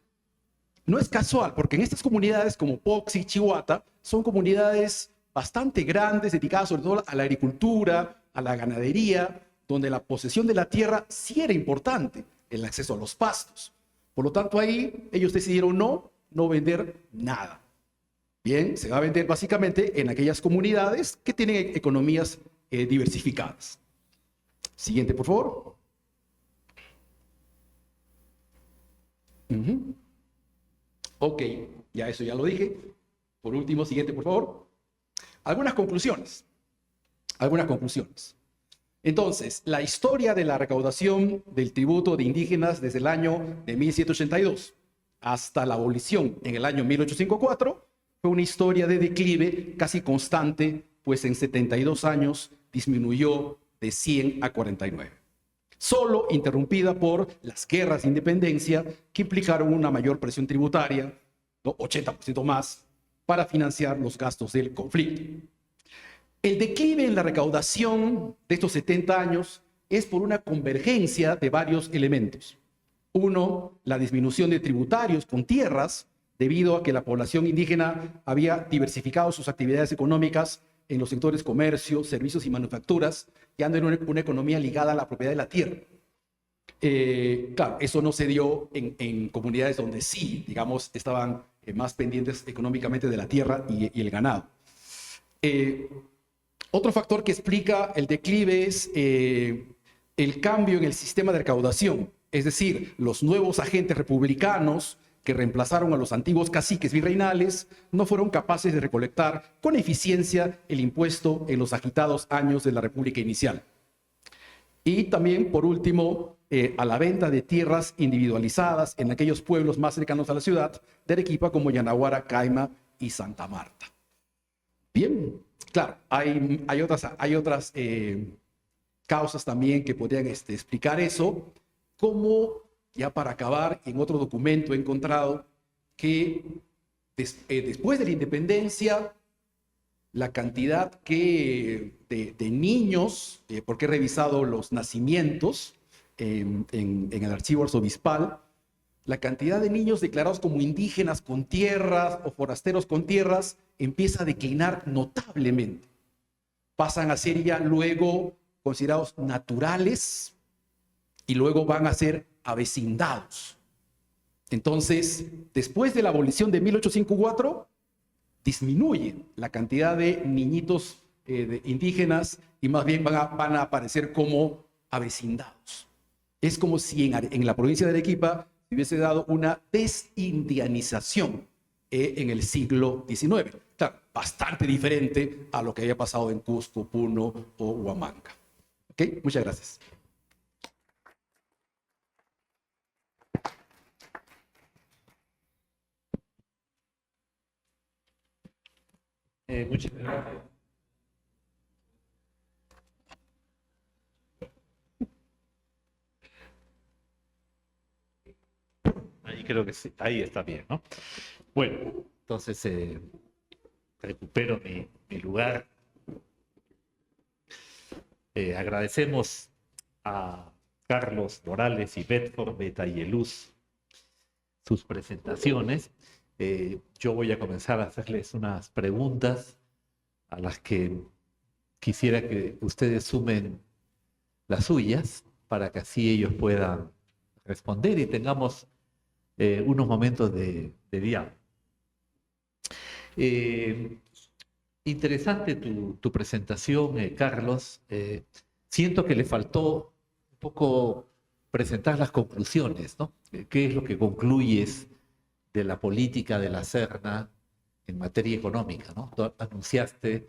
no es casual, porque en estas comunidades como Poxi y Chihuahua son comunidades bastante grandes, dedicadas sobre todo a la agricultura, a la ganadería, donde la posesión de la tierra sí era importante, el acceso a los pastos. Por lo tanto, ahí ellos decidieron no vender nada. Bien, se va a vender básicamente en aquellas comunidades que tienen economías diversificadas. Siguiente, por favor. Ujú. Ok, ya eso ya lo dije. Por último, siguiente, por favor. Algunas conclusiones. Algunas conclusiones. Entonces, la historia de la recaudación del tributo de indígenas desde el año de 1782 hasta la abolición en el año 1854 fue una historia de declive casi constante, pues en 72 años disminuyó de 100 a 49. Solo interrumpida por las guerras de independencia que implicaron una mayor presión tributaria, ¿no? 80% más, para financiar los gastos del conflicto. El declive en la recaudación de estos 70 años es por una convergencia de varios elementos. Uno, la disminución de tributarios con tierras, debido a que la población indígena había diversificado sus actividades económicas en los sectores comercio, servicios y manufacturas, ya no era una economía ligada a la propiedad de la tierra. Claro, eso no se dio en comunidades donde sí, digamos, estaban más pendientes económicamente de la tierra y el ganado. Otro factor que explica el declive es el cambio en el sistema de recaudación, es decir, los nuevos agentes republicanos que reemplazaron a los antiguos caciques virreinales no fueron capaces de recolectar con eficiencia el impuesto en los agitados años de la República inicial. Y también, por último, a la venta de tierras individualizadas en aquellos pueblos más cercanos a la ciudad de Arequipa como Yanaguara, Caima y Santa Marta. Bien, claro, hay otras causas también que podrían explicar eso, como ya para acabar, en otro documento he encontrado que después de la independencia, la cantidad de niños, porque he revisado los nacimientos en el archivo arzobispal, la cantidad de niños declarados como indígenas con tierras o forasteros con tierras empieza a declinar notablemente. Pasan a ser ya luego considerados naturales y luego van a ser avecindados. Entonces, después de la abolición de 1854, disminuye la cantidad de niñitos indígenas y más bien van a aparecer como avecindados. Es como si en la provincia de Arequipa se hubiese dado una desindianización en el siglo XIX. Claro, bastante diferente a lo que había pasado en Cusco, Puno o Huamanga. ¿Ok? Muchas gracias. Muchas gracias. Ahí creo que sí, ahí está bien, ¿no? Bueno, entonces recupero mi lugar. Agradecemos a Carlos Morales y Bedford Betayeluz sus presentaciones. Yo voy a comenzar a hacerles unas preguntas a las que quisiera que ustedes sumen las suyas para que así ellos puedan responder y tengamos unos momentos de diálogo. Interesante tu presentación, Carlos. Siento que le faltó un poco presentar las conclusiones, ¿no? ¿Qué es lo que concluyes de la política de la Serna en materia económica, ¿no? Tú anunciaste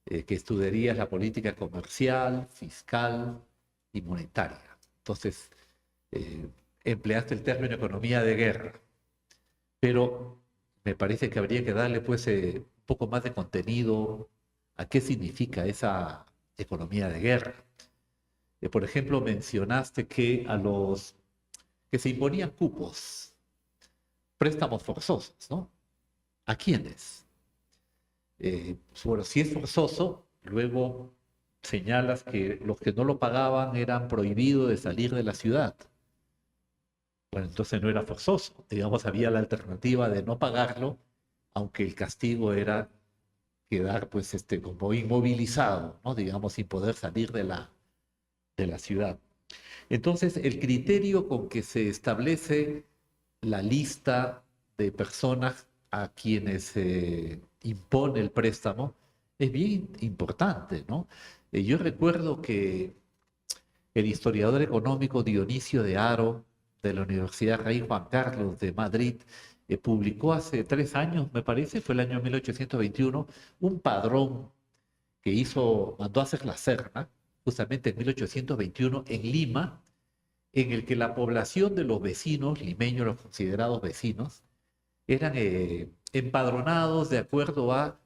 que estudiarías la política comercial, fiscal y monetaria. Entonces, empleaste el término economía de guerra, pero me parece que habría que darle pues un poco más de contenido a qué significa esa economía de guerra. Por ejemplo, mencionaste que que se imponían cupos, préstamos forzosos, ¿no? ¿A quiénes? Bueno, si es forzoso, luego señalas que los que no lo pagaban eran prohibidos de salir de la ciudad. Bueno, entonces no era forzoso. Digamos, había la alternativa de no pagarlo, aunque el castigo era quedar pues como inmovilizado, ¿no? Digamos, sin poder salir de la ciudad. Entonces, el criterio con que se establece la lista de personas a quienes se impone el préstamo es bien importante, ¿no? Yo recuerdo que el historiador económico Dionisio de Haro de la Universidad Rey Juan Carlos de Madrid, publicó hace 3 años, me parece, fue el año 1821, un padrón que mandó a hacer la Serna, justamente en 1821, en Lima, en el que la población de los vecinos limeños, los considerados vecinos, eran empadronados de acuerdo a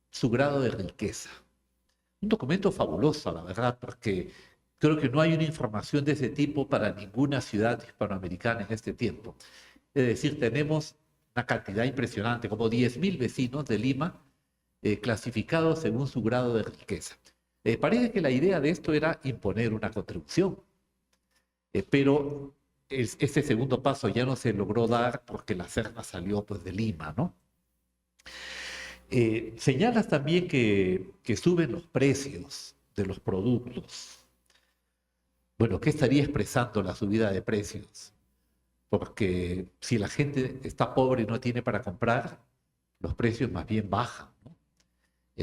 su grado de riqueza. Un documento fabuloso, la verdad, porque creo que no hay una información de ese tipo para ninguna ciudad hispanoamericana en este tiempo. Es decir, tenemos una cantidad impresionante, como 10.000 vecinos de Lima, clasificados según su grado de riqueza. Parece que la idea de esto era imponer una contribución, pero ese segundo paso ya no se logró dar porque la Serna salió pues, de Lima, ¿no? Señalas también que suben los precios de los productos. Bueno, ¿qué estaría expresando la subida de precios? Porque si la gente está pobre y no tiene para comprar, los precios más bien bajan, ¿no?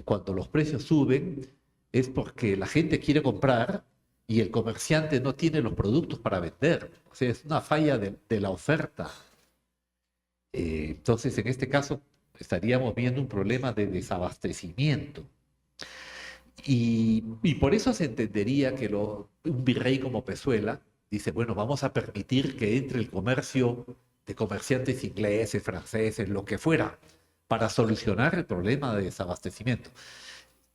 Cuando los precios suben es porque la gente quiere comprar y el comerciante no tiene los productos para vender. O sea, es una falla de la oferta. Entonces, en este caso, estaríamos viendo un problema de desabastecimiento. Y por eso se entendería que un virrey como Pezuela dice, bueno, vamos a permitir que entre el comercio de comerciantes ingleses, franceses, lo que fuera, para solucionar el problema de desabastecimiento.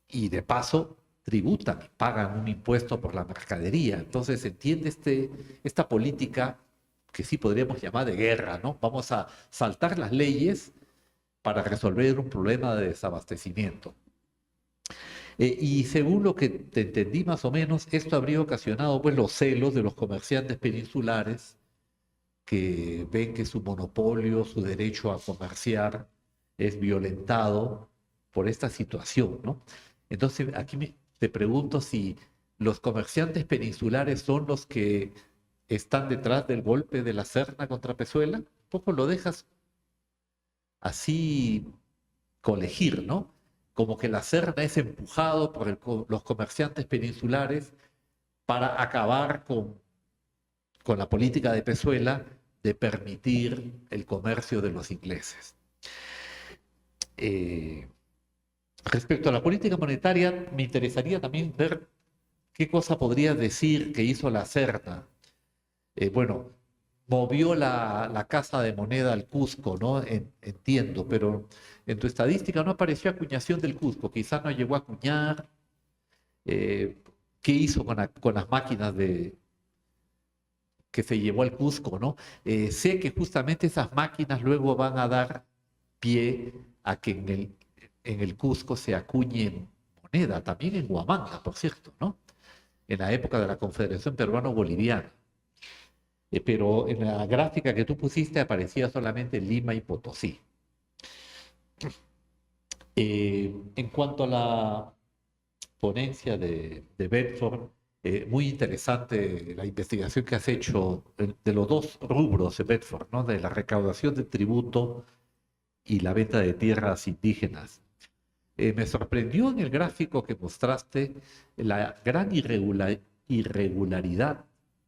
Y de paso, tributan y pagan un impuesto por la mercadería. Entonces se entiende esta política que sí podríamos llamar de guerra, ¿no? Vamos a saltar las leyes para resolver un problema de desabastecimiento. Y según lo que te entendí más o menos, esto habría ocasionado pues, los celos de los comerciantes peninsulares que ven que su monopolio, su derecho a comerciar es violentado por esta situación, ¿no? Entonces, aquí te pregunto si los comerciantes peninsulares son los que están detrás del golpe de la Serna contra Pezuela. Un poco lo dejas así colegir, ¿no? Como que la Serna es empujado por los comerciantes peninsulares para acabar con la política de Pezuela de permitir el comercio de los ingleses. Respecto a la política monetaria, me interesaría también ver qué cosa podrías decir que hizo la Serna. Bueno, movió la casa de moneda al Cusco, ¿no? Entiendo, pero en tu estadística no apareció acuñación del Cusco, quizás no llegó a acuñar. ¿Qué hizo con las máquinas que se llevó al Cusco, ¿no? Sé que justamente esas máquinas luego van a dar pie a que en el Cusco se acuñe moneda, también en Huamanga, por cierto, ¿no? En la época de la Confederación Peruano-Boliviana. Pero en la gráfica que tú pusiste aparecía solamente Lima y Potosí. En cuanto a la ponencia de Bedford, muy interesante la investigación que has hecho de los dos rubros de Bedford, ¿no? De la recaudación de tributo y la venta de tierras indígenas. Me sorprendió en el gráfico que mostraste la gran irregularidad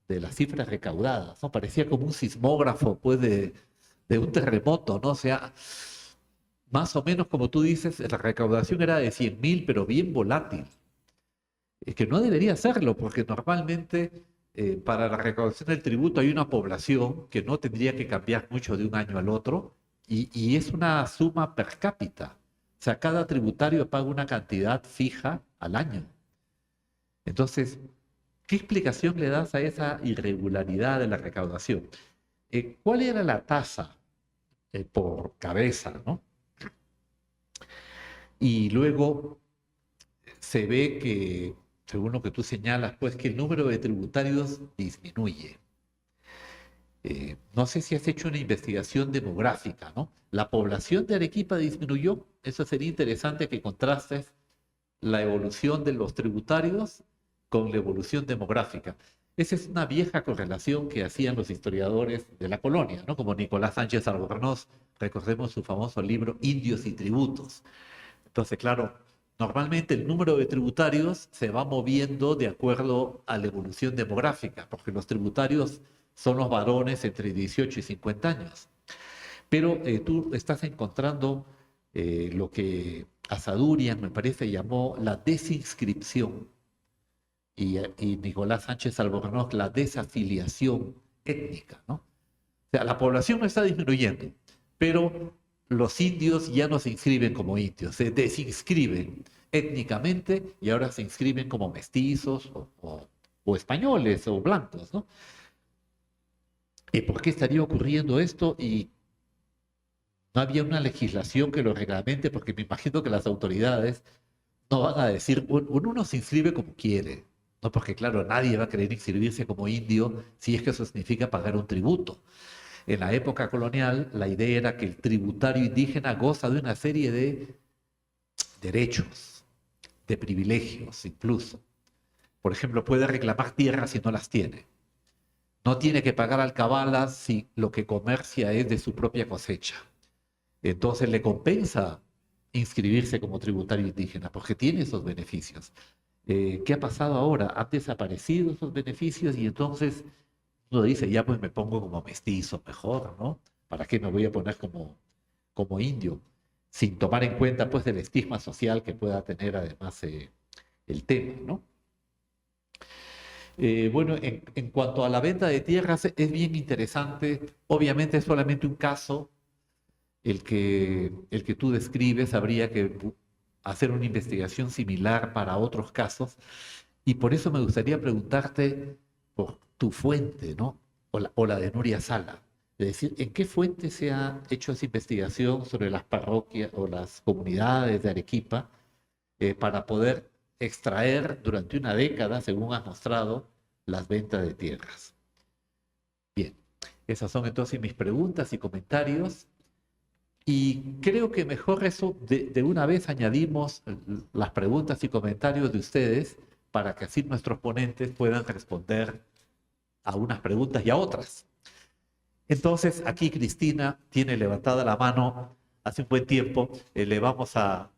de las cifras recaudadas, ¿no? Parecía como un sismógrafo, pues, de un terremoto, ¿no? O sea, más o menos como tú dices, la recaudación era de 100.000, pero bien volátil. Que no debería serlo, porque normalmente para la recaudación del tributo hay una población que no tendría que cambiar mucho de un año al otro, y es una suma per cápita. O sea, cada tributario paga una cantidad fija al año. Entonces, ¿qué explicación le das a esa irregularidad de la recaudación? ¿Cuál era la tasa por cabeza, ¿no? Y luego se ve que, según lo que tú señalas, pues que el número de tributarios disminuye. No sé si has hecho una investigación demográfica, ¿no? La población de Arequipa disminuyó. Eso sería interesante que contrastes la evolución de los tributarios con la evolución demográfica. Esa es una vieja correlación que hacían los historiadores de la colonia, ¿no? Como Nicolás Sánchez Albornoz, recordemos su famoso libro Indios y Tributos. Entonces, claro, normalmente el número de tributarios se va moviendo de acuerdo a la evolución demográfica, porque los tributarios son los varones entre 18 y 50 años. Pero tú estás encontrando lo que Asadurian, me parece, llamó la desinscripción y Nicolás Sánchez Albornoz la desafiliación étnica, ¿no? O sea, la población no está disminuyendo, pero los indios ya no se inscriben como indios, se desinscriben étnicamente y ahora se inscriben como mestizos o españoles o blancos, ¿no? ¿Y por qué estaría ocurriendo esto? Y no había una legislación que lo reglamente, porque me imagino que las autoridades no van a decir, uno se inscribe como quiere, ¿no? Porque claro, nadie va a querer inscribirse como indio si es que eso significa pagar un tributo. En la época colonial, la idea era que el tributario indígena goza de una serie de derechos, de privilegios incluso. Por ejemplo, puede reclamar tierras si no las tiene. No tiene que pagar alcabalas si lo que comercia es de su propia cosecha. Entonces le compensa inscribirse como tributario indígena porque tiene esos beneficios. ¿Qué ha pasado ahora? Han desaparecido esos beneficios y entonces uno dice, ya pues me pongo como mestizo mejor, ¿no? ¿Para qué me voy a poner como indio? Sin tomar en cuenta pues el estigma social que pueda tener además el tema, ¿no? Bueno, en cuanto a la venta de tierras, es bien interesante. Obviamente es solamente un caso el que tú describes. Habría que hacer una investigación similar para otros casos. Y por eso me gustaría preguntarte por tu fuente, ¿no? O la de Nuria Sala. Es decir, ¿en qué fuente se ha hecho esa investigación sobre las parroquias o las comunidades de Arequipa para poder extraer durante una década, según has mostrado, las ventas de tierras? Bien, esas son entonces mis preguntas y comentarios. Y creo que mejor eso, de una vez añadimos las preguntas y comentarios de ustedes para que así nuestros ponentes puedan responder a unas preguntas y a otras. Entonces, aquí Cristina tiene levantada la mano hace un buen tiempo. Le vamos a...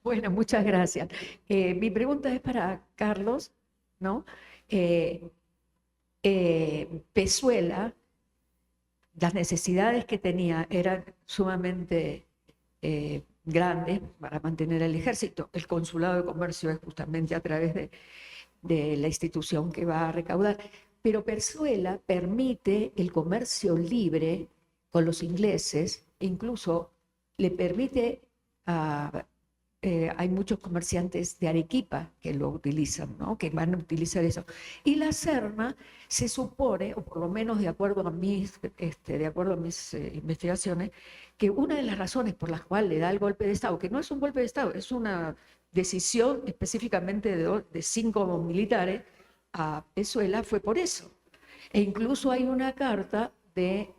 Bueno, muchas gracias. Mi pregunta es para Carlos, ¿no? Pezuela, las necesidades que tenía eran sumamente grandes para mantener el ejército. El consulado de comercio es justamente a través de la institución que va a recaudar. Pero Pezuela permite el comercio libre con los ingleses, incluso le permite hay muchos comerciantes de Arequipa que lo utilizan, ¿no? Que van a utilizar eso. Y la Serna se supone, o por lo menos de acuerdo a mis investigaciones, que una de las razones por las cuales le da el golpe de Estado, que no es un golpe de Estado, es una decisión específicamente de 5 militares a Pezuela, fue por eso. E incluso hay una carta de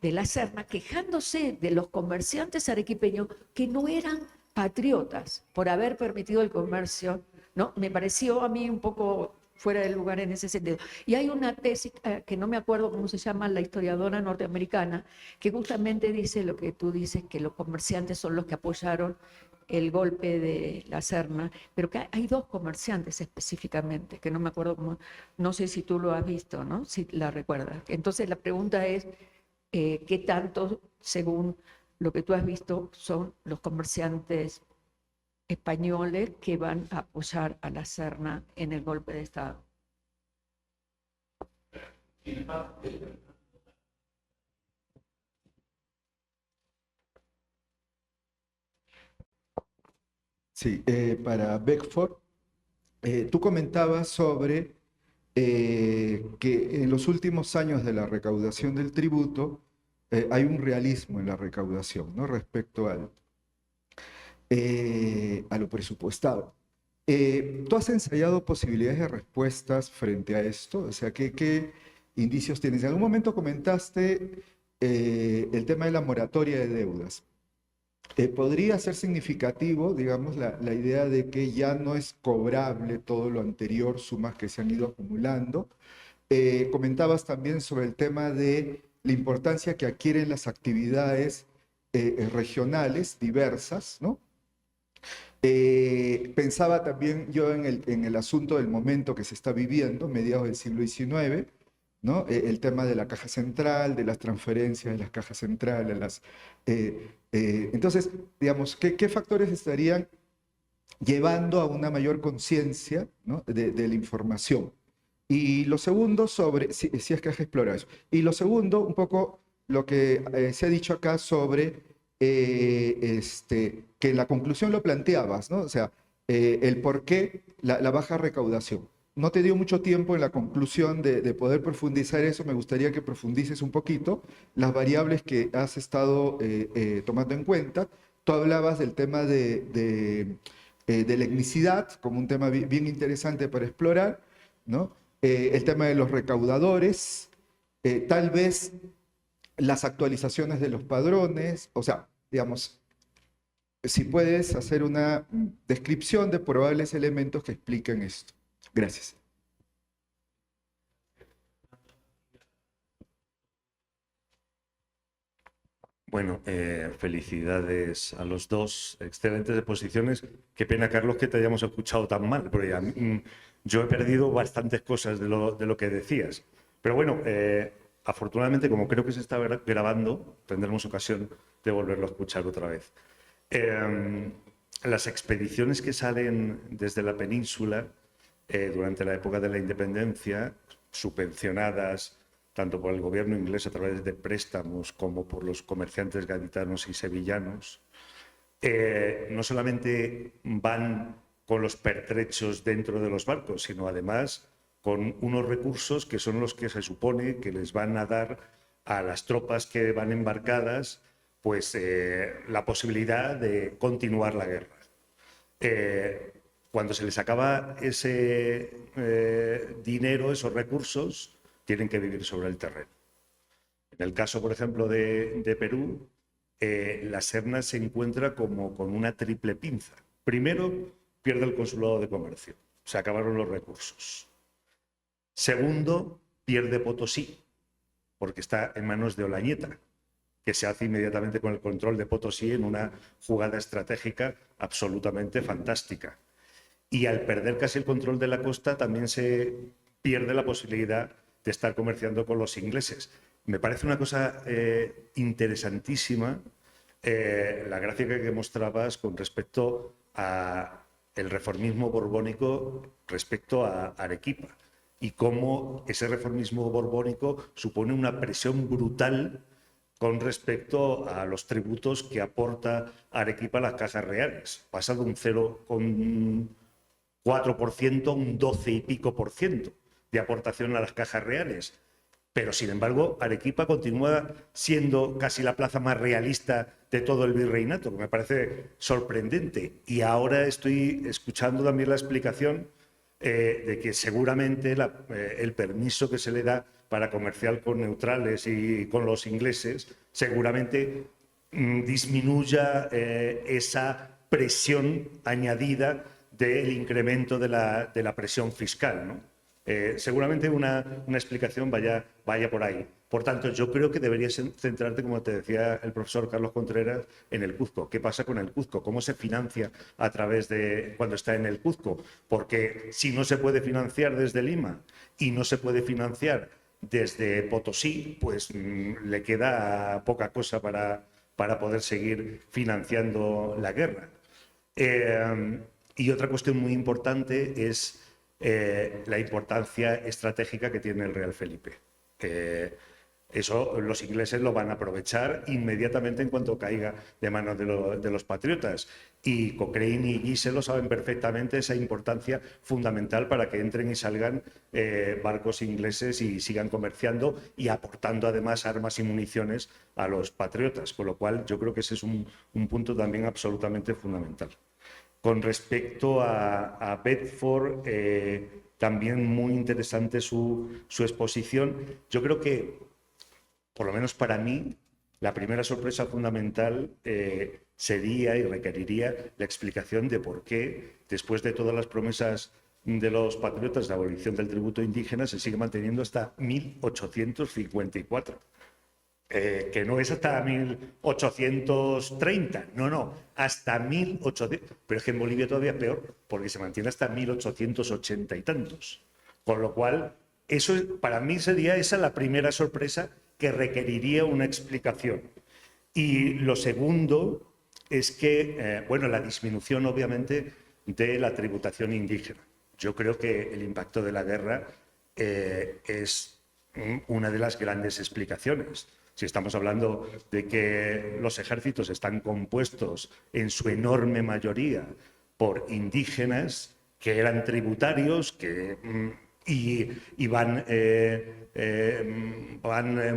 la Serna quejándose de los comerciantes arequipeños que no eran patriotas por haber permitido el comercio, ¿no? Me pareció a mí un poco fuera de lugar en ese sentido. Y hay una tesis que no me acuerdo cómo se llama, la historiadora norteamericana, que justamente dice lo que tú dices, que los comerciantes son los que apoyaron el golpe de la Serna, pero que hay 2 comerciantes específicamente, que no me acuerdo cómo, no sé si tú lo has visto, ¿no? Si la recuerdas. Entonces la pregunta es, ¿qué tanto, según lo que tú has visto, son los comerciantes españoles que van a apoyar a la Serna en el golpe de Estado? Sí, para Beckford, tú comentabas sobre que en los últimos años de la recaudación del tributo hay un realismo en la recaudación, ¿no? Respecto a lo presupuestado. ¿Tú has ensayado posibilidades de respuestas frente a esto? O sea, ¿qué indicios tienes? En algún momento comentaste el tema de la moratoria de deudas. Podría ser significativo, digamos, la idea de que ya no es cobrable todo lo anterior, sumas que se han ido acumulando. Comentabas también sobre el tema de la importancia que adquieren las actividades regionales diversas, ¿no? Pensaba también yo en el asunto del momento que se está viviendo, mediados del siglo XIX, ¿no? El tema de la caja central, de las transferencias de las cajas centrales, entonces, digamos, ¿qué factores estarían llevando a una mayor conciencia, ¿no? de la información? Y lo segundo, si es que has explorado eso. Y lo segundo, un poco lo que se ha dicho acá sobre que en la conclusión lo planteabas, ¿no? O sea, el por qué la baja recaudación. No te dio mucho tiempo en la conclusión de poder profundizar eso. Me gustaría que profundices un poquito las variables que has estado tomando en cuenta. Tú hablabas del tema de la etnicidad como un tema bien interesante para explorar, ¿no? El tema de los recaudadores, tal vez las actualizaciones de los padrones, o sea, digamos, si puedes hacer una descripción de probables elementos que expliquen esto. Gracias. Bueno, felicidades a los dos, excelentes exposiciones. Qué pena, Carlos, que te hayamos escuchado tan mal, porque yo he perdido bastantes cosas de lo que decías. Pero bueno, afortunadamente, como creo que se está grabando, tendremos ocasión de volverlo a escuchar otra vez. Las expediciones que salen desde la península durante la época de la independencia, subvencionadas tanto por el gobierno inglés a través de préstamos como por los comerciantes gaditanos y sevillanos, no solamente van con los pertrechos dentro de los barcos, sino además con unos recursos que son los que se supone que les van a dar a las tropas que van embarcadas pues la posibilidad de continuar la guerra. Cuando se les acaba ese dinero, esos recursos, tienen que vivir sobre el terreno. En el caso, por ejemplo, de Perú, la Serna se encuentra como con una triple pinza. Primero, pierde el consulado de comercio, se acabaron los recursos. Segundo, pierde Potosí, porque está en manos de Olañeta, que se hace inmediatamente con el control de Potosí en una jugada estratégica absolutamente fantástica. Y al perder casi el control de la costa, también se pierde la posibilidad de estar comerciando con los ingleses. Me parece una cosa interesantísima la gráfica que mostrabas con respecto al reformismo borbónico respecto a Arequipa y cómo ese reformismo borbónico supone una presión brutal con respecto a los tributos que aporta Arequipa a las cajas reales. Pasa de un 0,4% a un 12 y pico por ciento de aportación a las cajas reales. Pero, sin embargo, Arequipa continúa siendo casi la plaza más realista de todo el virreinato, que me parece sorprendente. Y ahora estoy escuchando también la explicación de que seguramente el permiso que se le da para comerciar con neutrales y con los ingleses seguramente disminuya esa presión añadida del incremento de la presión fiscal, ¿no? Seguramente una explicación vaya por ahí. Por tanto, yo creo que deberías centrarte, como te decía el profesor Carlos Contreras, en el Cuzco. ¿Qué pasa con el Cuzco? ¿Cómo se financia a través de cuando está en el Cuzco? Porque si no se puede financiar desde Lima y no se puede financiar desde Potosí, pues le queda poca cosa para poder seguir financiando la guerra. Y otra cuestión muy importante es la importancia estratégica que tiene el Real Felipe. Eso los ingleses lo van a aprovechar inmediatamente en cuanto caiga de manos de los patriotas. Y Cochrane y Guise lo saben perfectamente, esa importancia fundamental para que entren y salgan barcos ingleses y sigan comerciando y aportando además armas y municiones a los patriotas. Con lo cual yo creo que ese es un punto también absolutamente fundamental. Con respecto a Bedford, también muy interesante su exposición. Yo creo que, por lo menos para mí, la primera sorpresa fundamental sería y requeriría la explicación de por qué, después de todas las promesas de los patriotas de abolición del tributo indígena, se sigue manteniendo hasta 1854. que no es hasta 1830, no, hasta 1800, pero es que en Bolivia todavía es peor, porque se mantiene hasta 1880 y tantos. Con lo cual, eso para mí sería esa la primera sorpresa que requeriría una explicación. Y lo segundo es que, bueno, la disminución obviamente de la tributación indígena. Yo creo que el impacto de la guerra es una de las grandes explicaciones. Si estamos hablando de que los ejércitos están compuestos en su enorme mayoría por indígenas que eran tributarios, y van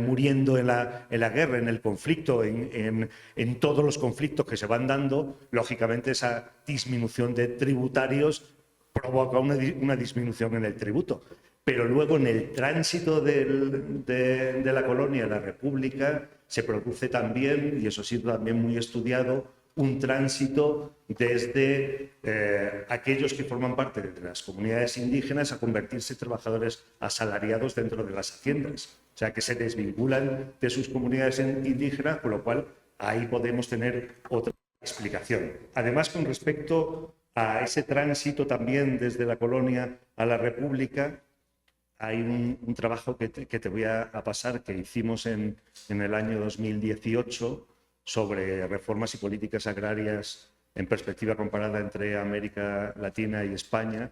muriendo en la guerra, en el conflicto, en todos los conflictos que se van dando, lógicamente esa disminución de tributarios provoca una disminución en el tributo. Pero luego en el tránsito de la colonia a la república se produce también, y eso ha sido también muy estudiado, un tránsito desde aquellos que forman parte de las comunidades indígenas a convertirse en trabajadores asalariados dentro de las haciendas. O sea, que se desvinculan de sus comunidades indígenas, con lo cual ahí podemos tener otra explicación. Además, con respecto a ese tránsito también desde la colonia a la república, hay un trabajo que te voy a pasar que hicimos en el año 2018 sobre reformas y políticas agrarias en perspectiva comparada entre América Latina y España,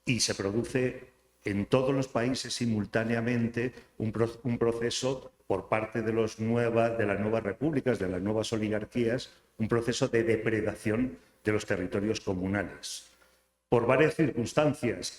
y se produce en todos los países simultáneamente un proceso por parte de las nuevas repúblicas, de las nuevas oligarquías, un proceso de depredación de los territorios comunales. Por varias circunstancias.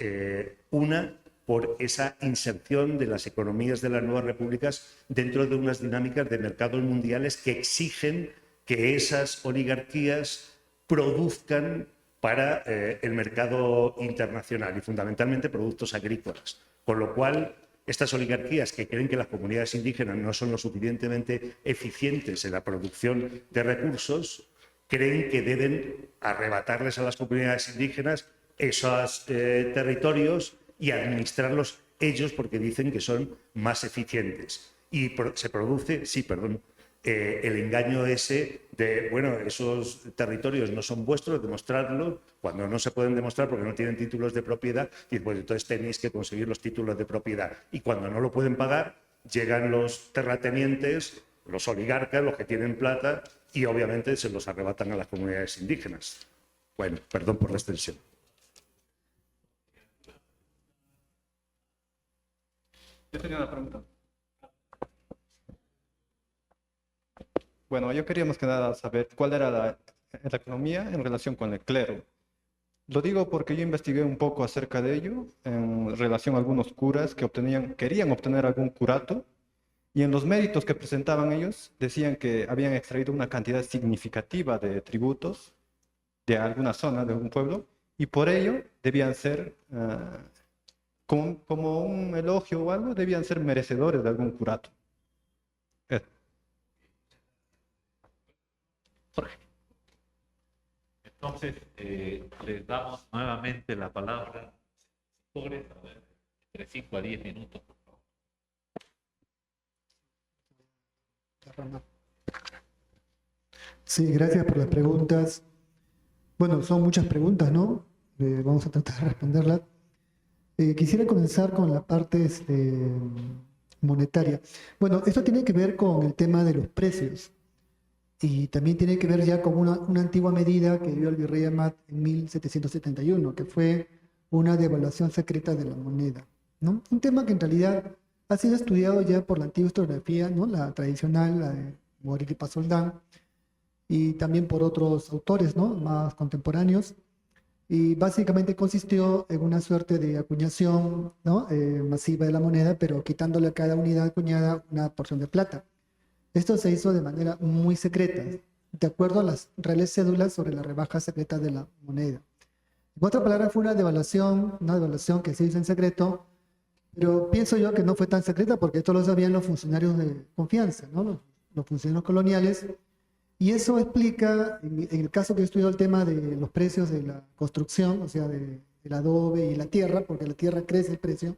Una, por esa inserción de las economías de las nuevas repúblicas dentro de unas dinámicas de mercados mundiales que exigen que esas oligarquías produzcan para el mercado internacional y fundamentalmente productos agrícolas. Con lo cual, estas oligarquías que creen que las comunidades indígenas no son lo suficientemente eficientes en la producción de recursos, creen que deben arrebatarles a las comunidades indígenas esos territorios y administrarlos ellos porque dicen que son más eficientes. Y se produce, el engaño ese de, bueno, esos territorios no son vuestros, demostrarlo, cuando no se pueden demostrar porque no tienen títulos de propiedad, y pues entonces tenéis que conseguir los títulos de propiedad. Y cuando no lo pueden pagar, llegan los terratenientes, los oligarcas, los que tienen plata, y obviamente se los arrebatan a las comunidades indígenas. Bueno, perdón por la extensión. Yo tenía una pregunta. Bueno, yo quería más que nada saber cuál era la economía en relación con el clero. Lo digo porque yo investigué un poco acerca de ello en relación a algunos curas que querían obtener algún curato, y en los méritos que presentaban ellos decían que habían extraído una cantidad significativa de tributos de alguna zona, de algún pueblo, y por ello debían ser... como un elogio o algo, debían ser merecedores de algún curato. Entonces, les damos nuevamente la palabra entre 5 a 10 minutos. Sí, gracias por las preguntas. Bueno, son muchas preguntas, ¿no? Vamos a tratar de responderlas. Quisiera comenzar con la parte monetaria. Bueno, esto tiene que ver con el tema de los precios y también tiene que ver ya con una antigua medida que dio el virrey Amat en 1771, que fue una devaluación secreta de la moneda, ¿no? Un tema que en realidad ha sido estudiado ya por la antigua historiografía, ¿no? La tradicional, la de Moril y Pasoldán, y también por otros autores, ¿no? Más contemporáneos. Y básicamente consistió en una suerte de acuñación, ¿no? Masiva de la moneda, pero quitándole a cada unidad acuñada una porción de plata. Esto se hizo de manera muy secreta, de acuerdo a las reales cédulas sobre la rebaja secreta de la moneda. En otras palabras, fue una devaluación que se hizo en secreto, pero pienso yo que no fue tan secreta porque esto lo sabían los funcionarios de confianza, ¿no? Los funcionarios coloniales. Y eso explica, en el caso que he estudiado el tema de los precios de la construcción, o sea, del adobe y la tierra, porque la tierra crece el precio,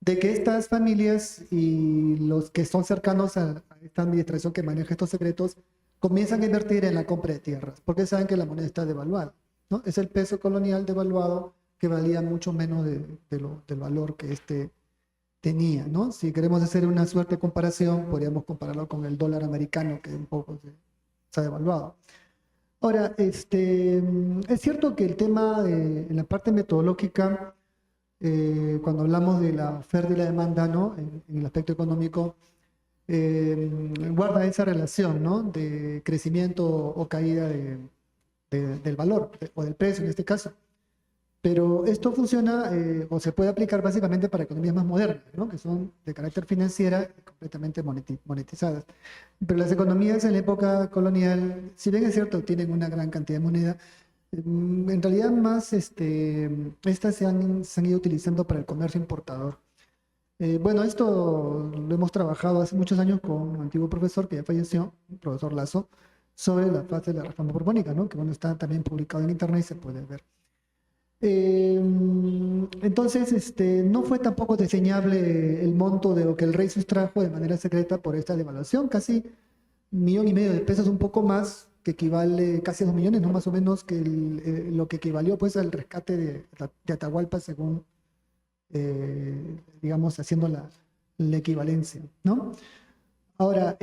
de que estas familias y los que son cercanos a esta administración que maneja estos secretos comienzan a invertir en la compra de tierras, porque saben que la moneda está devaluada, ¿no? Es el peso colonial devaluado que valía mucho menos del valor que este tenía, ¿no? Si queremos hacer una suerte de comparación, podríamos compararlo con el dólar americano, que un poco se ha devaluado. Ahora, es cierto que el tema en la parte metodológica, cuando hablamos de la oferta y la demanda, ¿no? En el aspecto económico, guarda esa relación, ¿no? De crecimiento o caída del valor o del precio en este caso. Pero esto funciona o se puede aplicar básicamente para economías más modernas, ¿no? Que son de carácter financiera y completamente monetizadas. Pero las economías en la época colonial, si bien es cierto, tienen una gran cantidad de moneda, en realidad más estas se han ido utilizando para el comercio importador. Bueno, esto lo hemos trabajado hace muchos años con un antiguo profesor que ya falleció, el profesor Lazo, sobre la fase de la reforma borbónica, ¿no? Que bueno, está también publicado en internet y se puede ver. Entonces, no fue tampoco diseñable el monto de lo que el rey sustrajo de manera secreta por esta devaluación, casi 1,5 millones de pesos, un poco más, que equivale casi a 2 millones, ¿no? Más o menos que lo que equivalió pues al rescate de Atahualpa según, digamos, haciendo la equivalencia, ¿no? Ahora,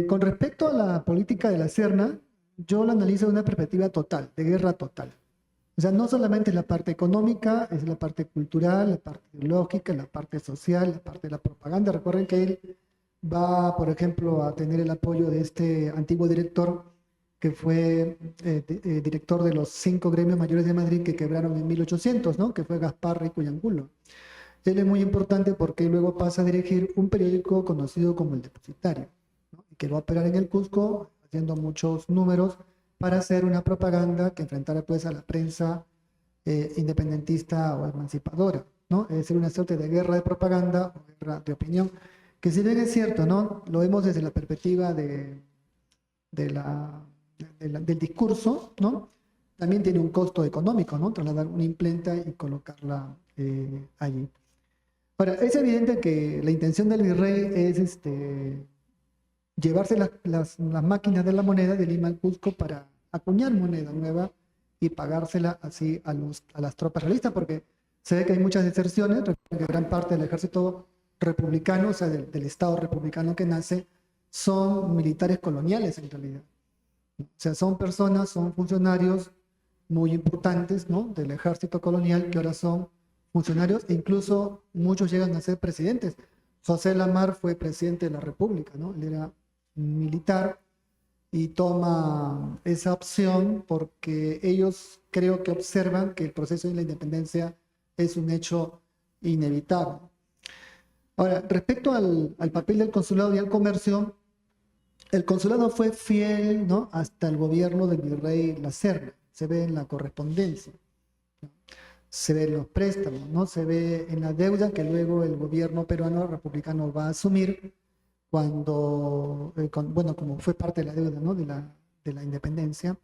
con respecto a la política de la Serna, yo lo analizo de una perspectiva total, de guerra total. O sea, no solamente es la parte económica, es la parte cultural, la parte ideológica, la parte social, la parte de la propaganda. Recuerden que él va, por ejemplo, a tener el apoyo de este antiguo director, que fue director de los 5 gremios mayores de Madrid que quebraron en 1800, ¿no? Que fue Gaspar Rico y Angulo. Él es muy importante porque luego pasa a dirigir un periódico conocido como El Depositario, ¿no? Y que va a operar en el Cusco, haciendo muchos números, para hacer una propaganda que enfrentara pues a la prensa independentista o emancipadora, ¿no? Es decir, una suerte de guerra de propaganda o guerra de opinión, que si bien es cierto, ¿no? Lo vemos desde la perspectiva del discurso, ¿no? También tiene un costo económico, ¿no? Trasladar una imprenta y colocarla allí. Ahora, es evidente que la intención del virrey es llevarse las máquinas de la moneda de Lima al Cusco para acuñar moneda nueva y pagársela así a las tropas realistas, porque se ve que hay muchas deserciones, que gran parte del ejército republicano, o sea, del Estado republicano que nace, son militares coloniales en realidad. O sea, son personas, son funcionarios muy importantes, ¿no? Del ejército colonial que ahora son funcionarios e incluso muchos llegan a ser presidentes. José Lamar fue presidente de la República, ¿no? Él era militar y toma esa opción porque ellos creo que observan que el proceso de la independencia es un hecho inevitable. Ahora, respecto al papel del consulado y al comercio, el consulado fue fiel, ¿no? Hasta el gobierno del virrey La Serna. Se ve en la correspondencia, ¿no? Se ve en los préstamos, ¿no? Se ve en la deuda que luego el gobierno peruano republicano va a asumir cuando, bueno, como fue parte de la deuda, ¿no? de la independencia.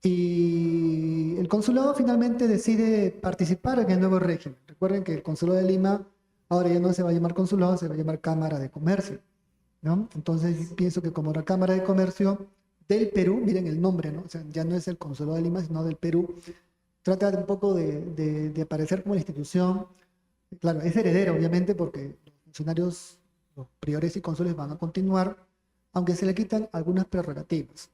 Y el consulado finalmente decide participar en el nuevo régimen. Recuerden que el consulado de Lima ahora ya no se va a llamar consulado, se va a llamar Cámara de Comercio, ¿no? Entonces pienso que como la Cámara de Comercio del Perú, miren el nombre, ¿no? O sea, ya no es el consulado de Lima, sino del Perú, trata un poco de aparecer como la institución. Claro, es heredera obviamente porque los funcionarios, los priores y cónsules van a continuar, aunque se le quitan algunas prerrogativas,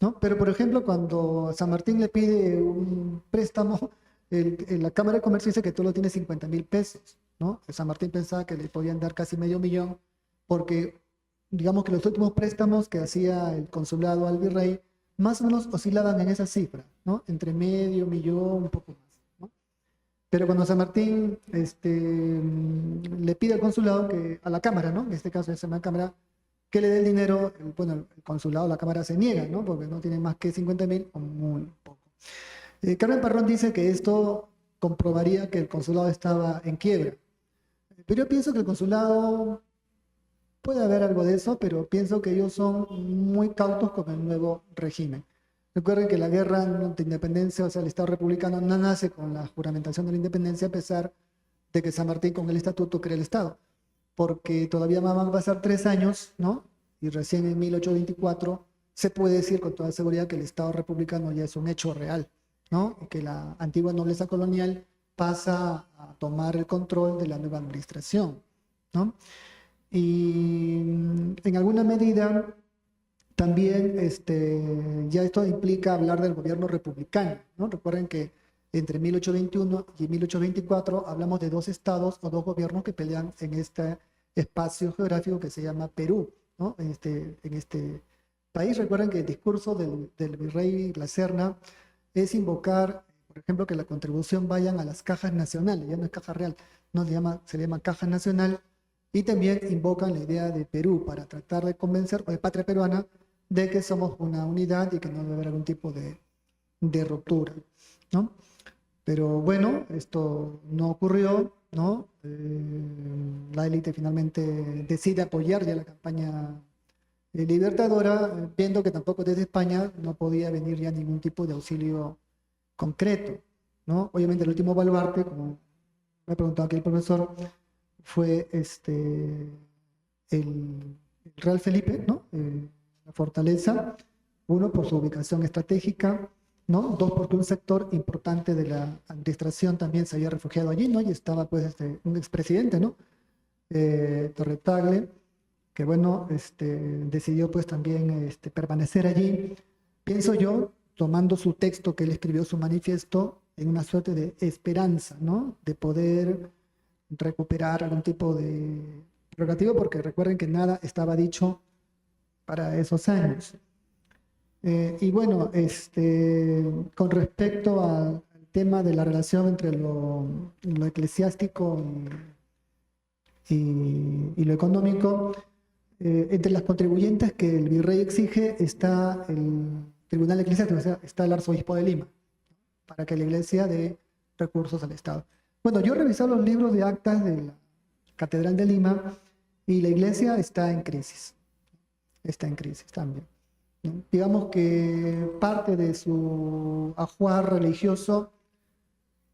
¿no? Pero, por ejemplo, cuando San Martín le pide un préstamo, la Cámara de Comercio dice que tú lo tienes 50,000 pesos, ¿no? San Martín pensaba que le podían dar casi medio millón, porque digamos que los últimos préstamos que hacía el consulado al virrey más o menos oscilaban en esa cifra, ¿no? Entre medio millón, un poco más, ¿no? Pero cuando San Martín le pide al consulado, a la Cámara, ¿no? En este caso es una Cámara, que le dé el dinero, bueno, el consulado, la Cámara se niega, ¿no? Porque no tiene más que 50,000 o muy poco. Carmen Parrón dice que esto comprobaría que el consulado estaba en quiebra. Pero yo pienso que el consulado, puede haber algo de eso, pero pienso que ellos son muy cautos con el nuevo régimen. Recuerden que la guerra de independencia, o sea, el Estado republicano no nace con la juramentación de la independencia, a pesar de que San Martín con el estatuto crea el Estado, porque todavía van a pasar 3 años, ¿no? Y recién en 1824 se puede decir con toda seguridad que el Estado republicano ya es un hecho real, ¿no? Y que la antigua nobleza colonial pasa a tomar el control de la nueva administración, ¿no? Y en alguna medida también ya esto implica hablar del gobierno republicano, ¿no? Recuerden que entre 1821 y 1824 hablamos de 2 estados o 2 gobiernos que pelean en este espacio geográfico que se llama Perú, ¿no? En este país. Recuerden que el discurso del virrey La Serna es invocar, por ejemplo, que la contribución vayan a las cajas nacionales, ya no es caja real, no se le llama caja nacional, y también invocan la idea de Perú para tratar de convencer, o de patria peruana, de que somos una unidad y que no debe haber algún tipo de ruptura, ¿no? Pero bueno, esto no ocurrió, ¿no? La élite finalmente decide apoyar ya la campaña libertadora, viendo que tampoco desde España no podía venir ya ningún tipo de auxilio concreto, ¿no? Obviamente el último baluarte, como me ha preguntado aquí el profesor, fue el Real Felipe, ¿no? La fortaleza, uno por su ubicación estratégica, ¿no? 2 porque un sector importante de la administración también se había refugiado allí, ¿no? Y estaba pues un expresidente, ¿no? Torre Tagle, que bueno, decidió pues también permanecer allí, pienso yo, tomando su texto que él escribió, su manifiesto, en una suerte de esperanza, ¿no? De poder recuperar algún tipo de prerrogativa, porque recuerden que nada estaba dicho para esos años. Y bueno, con respecto al tema de la relación entre lo eclesiástico y lo económico, entre las contribuyentes que el virrey exige está el Tribunal Eclesiástico, o sea, está el Arzobispo de Lima, para que la iglesia dé recursos al Estado. Bueno, yo he revisado los libros de actas de la Catedral de Lima y la iglesia está en crisis también, ¿no? Digamos que parte de su ajuar religioso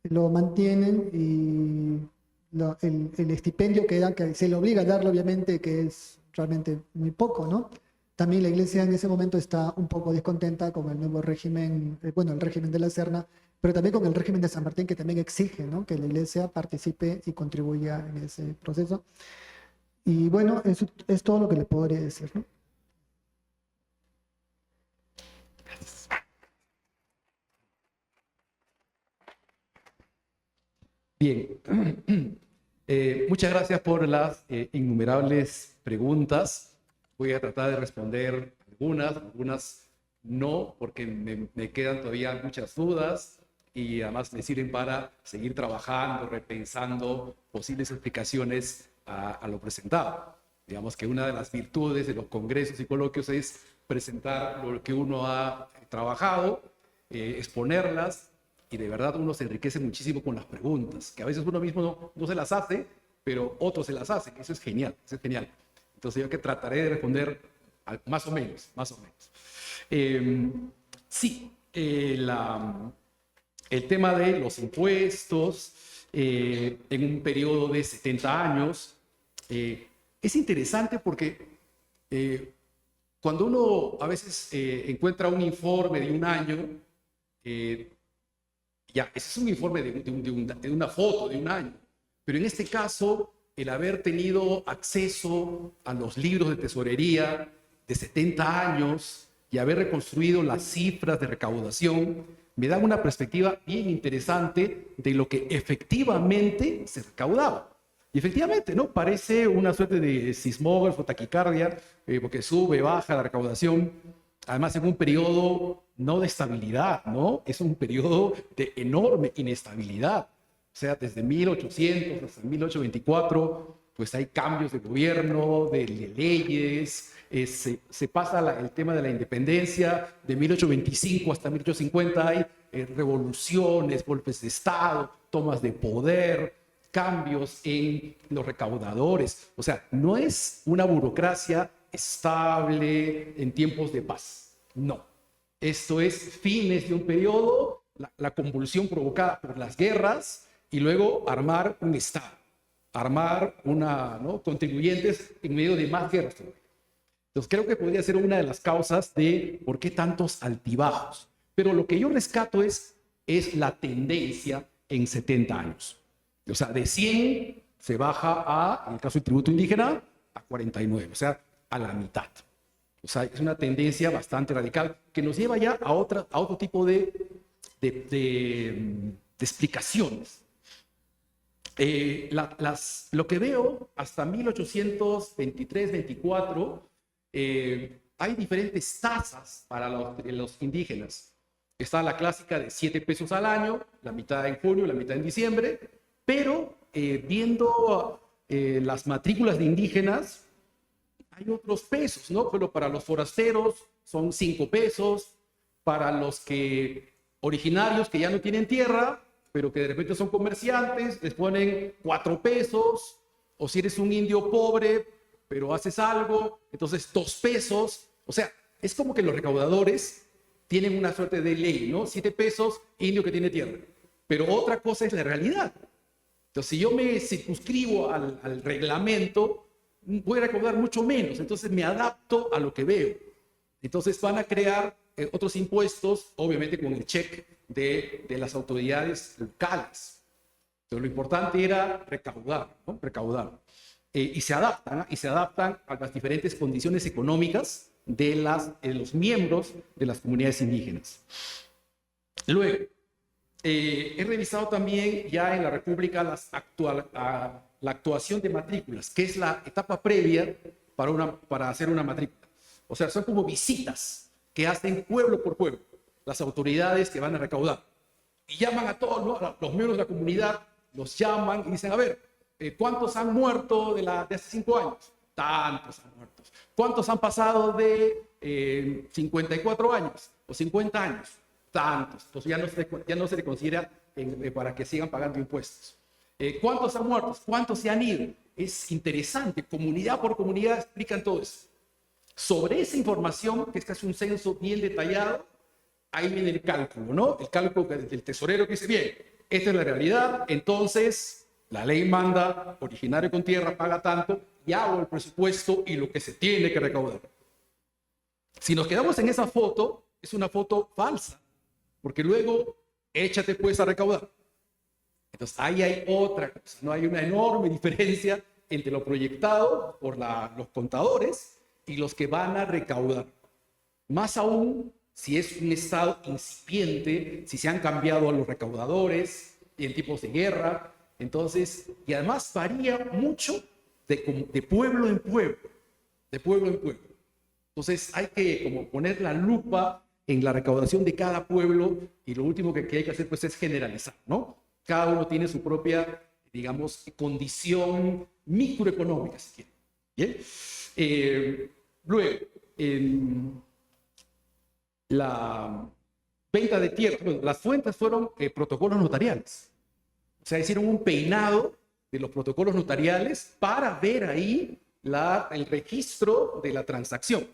lo mantienen y el estipendio que dan, que se le obliga a darlo, obviamente, que es realmente muy poco, ¿no? También la iglesia en ese momento está un poco descontenta con el nuevo régimen, el régimen de la Serna, pero también con el régimen de San Martín, que también exige, ¿no? Que la iglesia participe y contribuya en ese proceso. Y bueno, eso es todo lo que le podría decir, ¿no? Bien, muchas gracias por las innumerables preguntas. Voy a tratar de responder algunas no, porque me quedan todavía muchas dudas y además me sirven para seguir trabajando, repensando posibles explicaciones a lo presentado. Digamos que una de las virtudes de los congresos y coloquios es presentar lo que uno ha trabajado, exponerlas, y de verdad uno se enriquece muchísimo con las preguntas, que a veces uno mismo no se las hace, pero otros se las hacen. Eso es genial, eso es genial. Entonces yo que trataré de responder más o menos. Sí, el tema de los impuestos en un periodo de 70 años es interesante porque cuando uno a veces encuentra un informe de un año, ya, ese es un informe de una foto de un año, pero en este caso, el haber tenido acceso a los libros de tesorería de 70 años y haber reconstruido las cifras de recaudación, me da una perspectiva bien interesante de lo que efectivamente se recaudaba. Y efectivamente, ¿no? Parece una suerte de sismógrafo, taquicardia, porque sube, baja la recaudación, además en un periodo no de estabilidad, ¿no? Es un periodo de enorme inestabilidad. O sea, desde 1800 hasta 1824, pues hay cambios de gobierno, de leyes, se pasa el tema de la independencia, de 1825 hasta 1850 hay revoluciones, golpes de Estado, tomas de poder, cambios en los recaudadores. O sea, no es una burocracia estable en tiempos de paz, no. Esto es fines de un periodo, la convulsión provocada por las guerras y luego armar un Estado, armar contribuyentes en medio de más guerras. Entonces creo que podría ser una de las causas de por qué tantos altibajos. Pero lo que yo rescato es la tendencia en 70 años. O sea, de 100 se baja a, en el caso del tributo indígena, a 49, o sea, a la mitad. O sea, es una tendencia bastante radical que nos lleva ya a otro tipo de explicaciones. Lo que veo hasta 1823-24, hay diferentes tasas para los indígenas. Está la clásica de 7 pesos al año, la mitad en junio, la mitad en diciembre, pero viendo las matrículas de indígenas, hay otros pesos, ¿no? Pero para los forasteros son 5 pesos, para los originarios que ya no tienen tierra, pero que de repente son comerciantes, les ponen 4 pesos, o si eres un indio pobre, pero haces algo, entonces 2 pesos. O sea, es como que los recaudadores tienen una suerte de ley, ¿no? 7 pesos, indio que tiene tierra. Pero otra cosa es la realidad. Entonces, si yo me circunscribo al reglamento, voy a recaudar mucho menos. Entonces, me adapto a lo que veo. Entonces, van a crear otros impuestos, obviamente con el check de las autoridades locales. Entonces, lo importante era recaudar, ¿no? Recaudar. Y se adaptan a las diferentes condiciones económicas de los miembros de las comunidades indígenas. Luego, he revisado también ya en la República la actuación de matrículas, que es la etapa previa para hacer una matrícula. O sea, son como visitas que hacen pueblo por pueblo las autoridades que van a recaudar. Y llaman a todos, ¿no? A los miembros de la comunidad, los llaman y dicen, a ver, ¿cuántos han muerto de hace 5 años? Tantos han muerto. ¿Cuántos han pasado de 54 años o 50 años? Tantos. Entonces ya no se le considera para que sigan pagando impuestos. ¿Cuántos han muerto? ¿Cuántos se han ido? Es interesante. Comunidad por comunidad explican todo eso. Sobre esa información, que es casi un censo bien detallado, ahí viene el cálculo, ¿no? El cálculo del tesorero que dice, bien, esta es la realidad, entonces la ley manda, originario con tierra paga tanto, y hago el presupuesto y lo que se tiene que recaudar. Si nos quedamos en esa foto, es una foto falsa, porque luego échate pues a recaudar. Entonces ahí hay otra cosa, ¿no? Hay una enorme diferencia entre lo proyectado por los contadores y los que van a recaudar. Más aún si es un estado incipiente, si se han cambiado a los recaudadores en tiempos de guerra. Entonces, y además varía mucho de pueblo en pueblo, de pueblo en pueblo. Entonces hay que como poner la lupa en la recaudación de cada pueblo, y lo último que hay que hacer pues es generalizar, ¿no? Cada uno tiene su propia, digamos, condición microeconómica, si quieren. ¿Bien? Luego, la venta de tierra, bueno, las fuentes fueron protocolos notariales. O sea, hicieron un peinado de los protocolos notariales para ver ahí el registro de la transacción.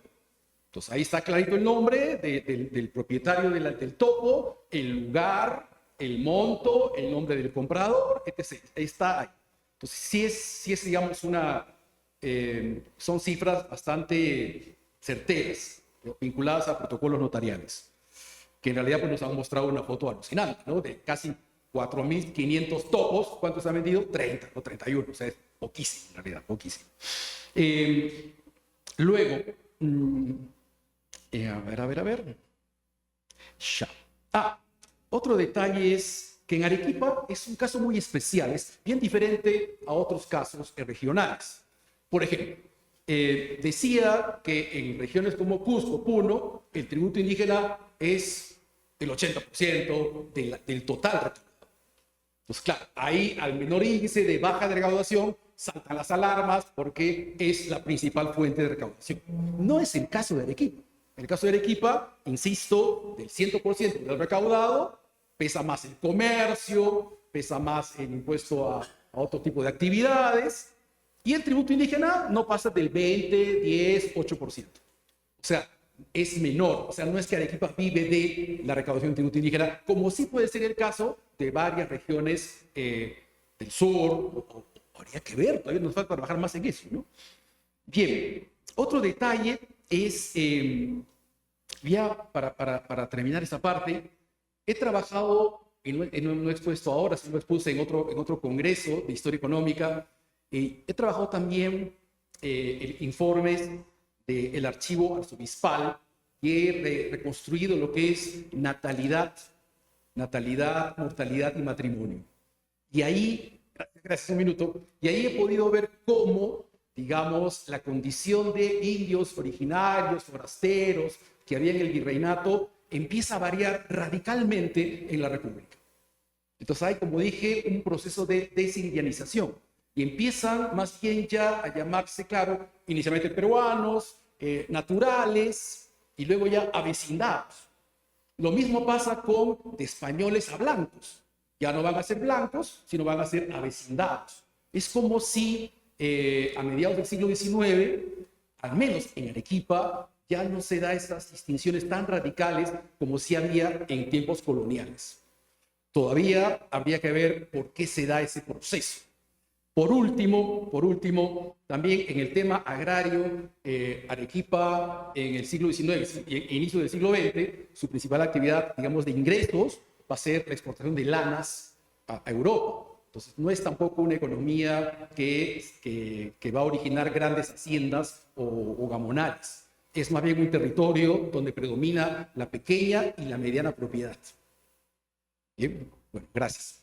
Entonces ahí está clarito el nombre del propietario del topo, el lugar, el monto, el nombre del comprador, etc. Ahí está ahí. Entonces sí es digamos, son cifras bastante certeras, vinculadas a protocolos notariales, que en realidad pues, nos han mostrado una foto alucinante, ¿no? De casi 4.500 topos. ¿Cuántos han vendido? 30 o 31, o sea, es poquísimo, en realidad, poquísimo. Luego, a ver. Ya. Otro detalle es que en Arequipa es un caso muy especial, es bien diferente a otros casos regionales. Por ejemplo, decía que en regiones como Cusco, Puno, el tributo indígena es el 80% del total recaudado. Entonces, claro, ahí al menor índice de baja de recaudación saltan las alarmas porque es la principal fuente de recaudación. No es el caso de Arequipa. En el caso de Arequipa, insisto, del 100% del recaudado, pesa más el comercio, pesa más el impuesto a otro tipo de actividades, y el tributo indígena no pasa del 20, 10, 8%. O sea, es menor. O sea, no es que Arequipa vive de la recaudación de tributo indígena, como sí puede ser el caso de varias regiones del sur. Habría que ver, todavía nos falta trabajar más en eso, ¿no? Bien, otro detalle es, ya para terminar esta parte, he trabajado, y no he expuesto ahora, sino lo expuse en otro congreso de Historia Económica, he trabajado también informes del archivo arzobispal y he reconstruido lo que es natalidad, mortalidad y matrimonio. Y ahí, gracias, un minuto, y ahí he podido ver cómo, digamos, la condición de indios originarios, forasteros, que había en el virreinato, empieza a variar radicalmente en la República. Entonces hay, como dije, un proceso de desindianización. Y empiezan más bien ya a llamarse, claro, inicialmente peruanos, naturales, y luego ya avecindados. Lo mismo pasa con de españoles a blancos. Ya no van a ser blancos, sino van a ser avecindados. Es como si a mediados del siglo XIX, al menos en Arequipa, ya no se da esas distinciones tan radicales como sí había en tiempos coloniales. Todavía habría que ver por qué se da ese proceso. Por último, también en el tema agrario, Arequipa en el siglo XIX e inicio del siglo XX, su principal actividad, digamos, de ingresos va a ser la exportación de lanas a Europa. Entonces, no es tampoco una economía que va a originar grandes haciendas o gamonales. Es más bien un territorio donde predomina la pequeña y la mediana propiedad. Bien, bueno, gracias.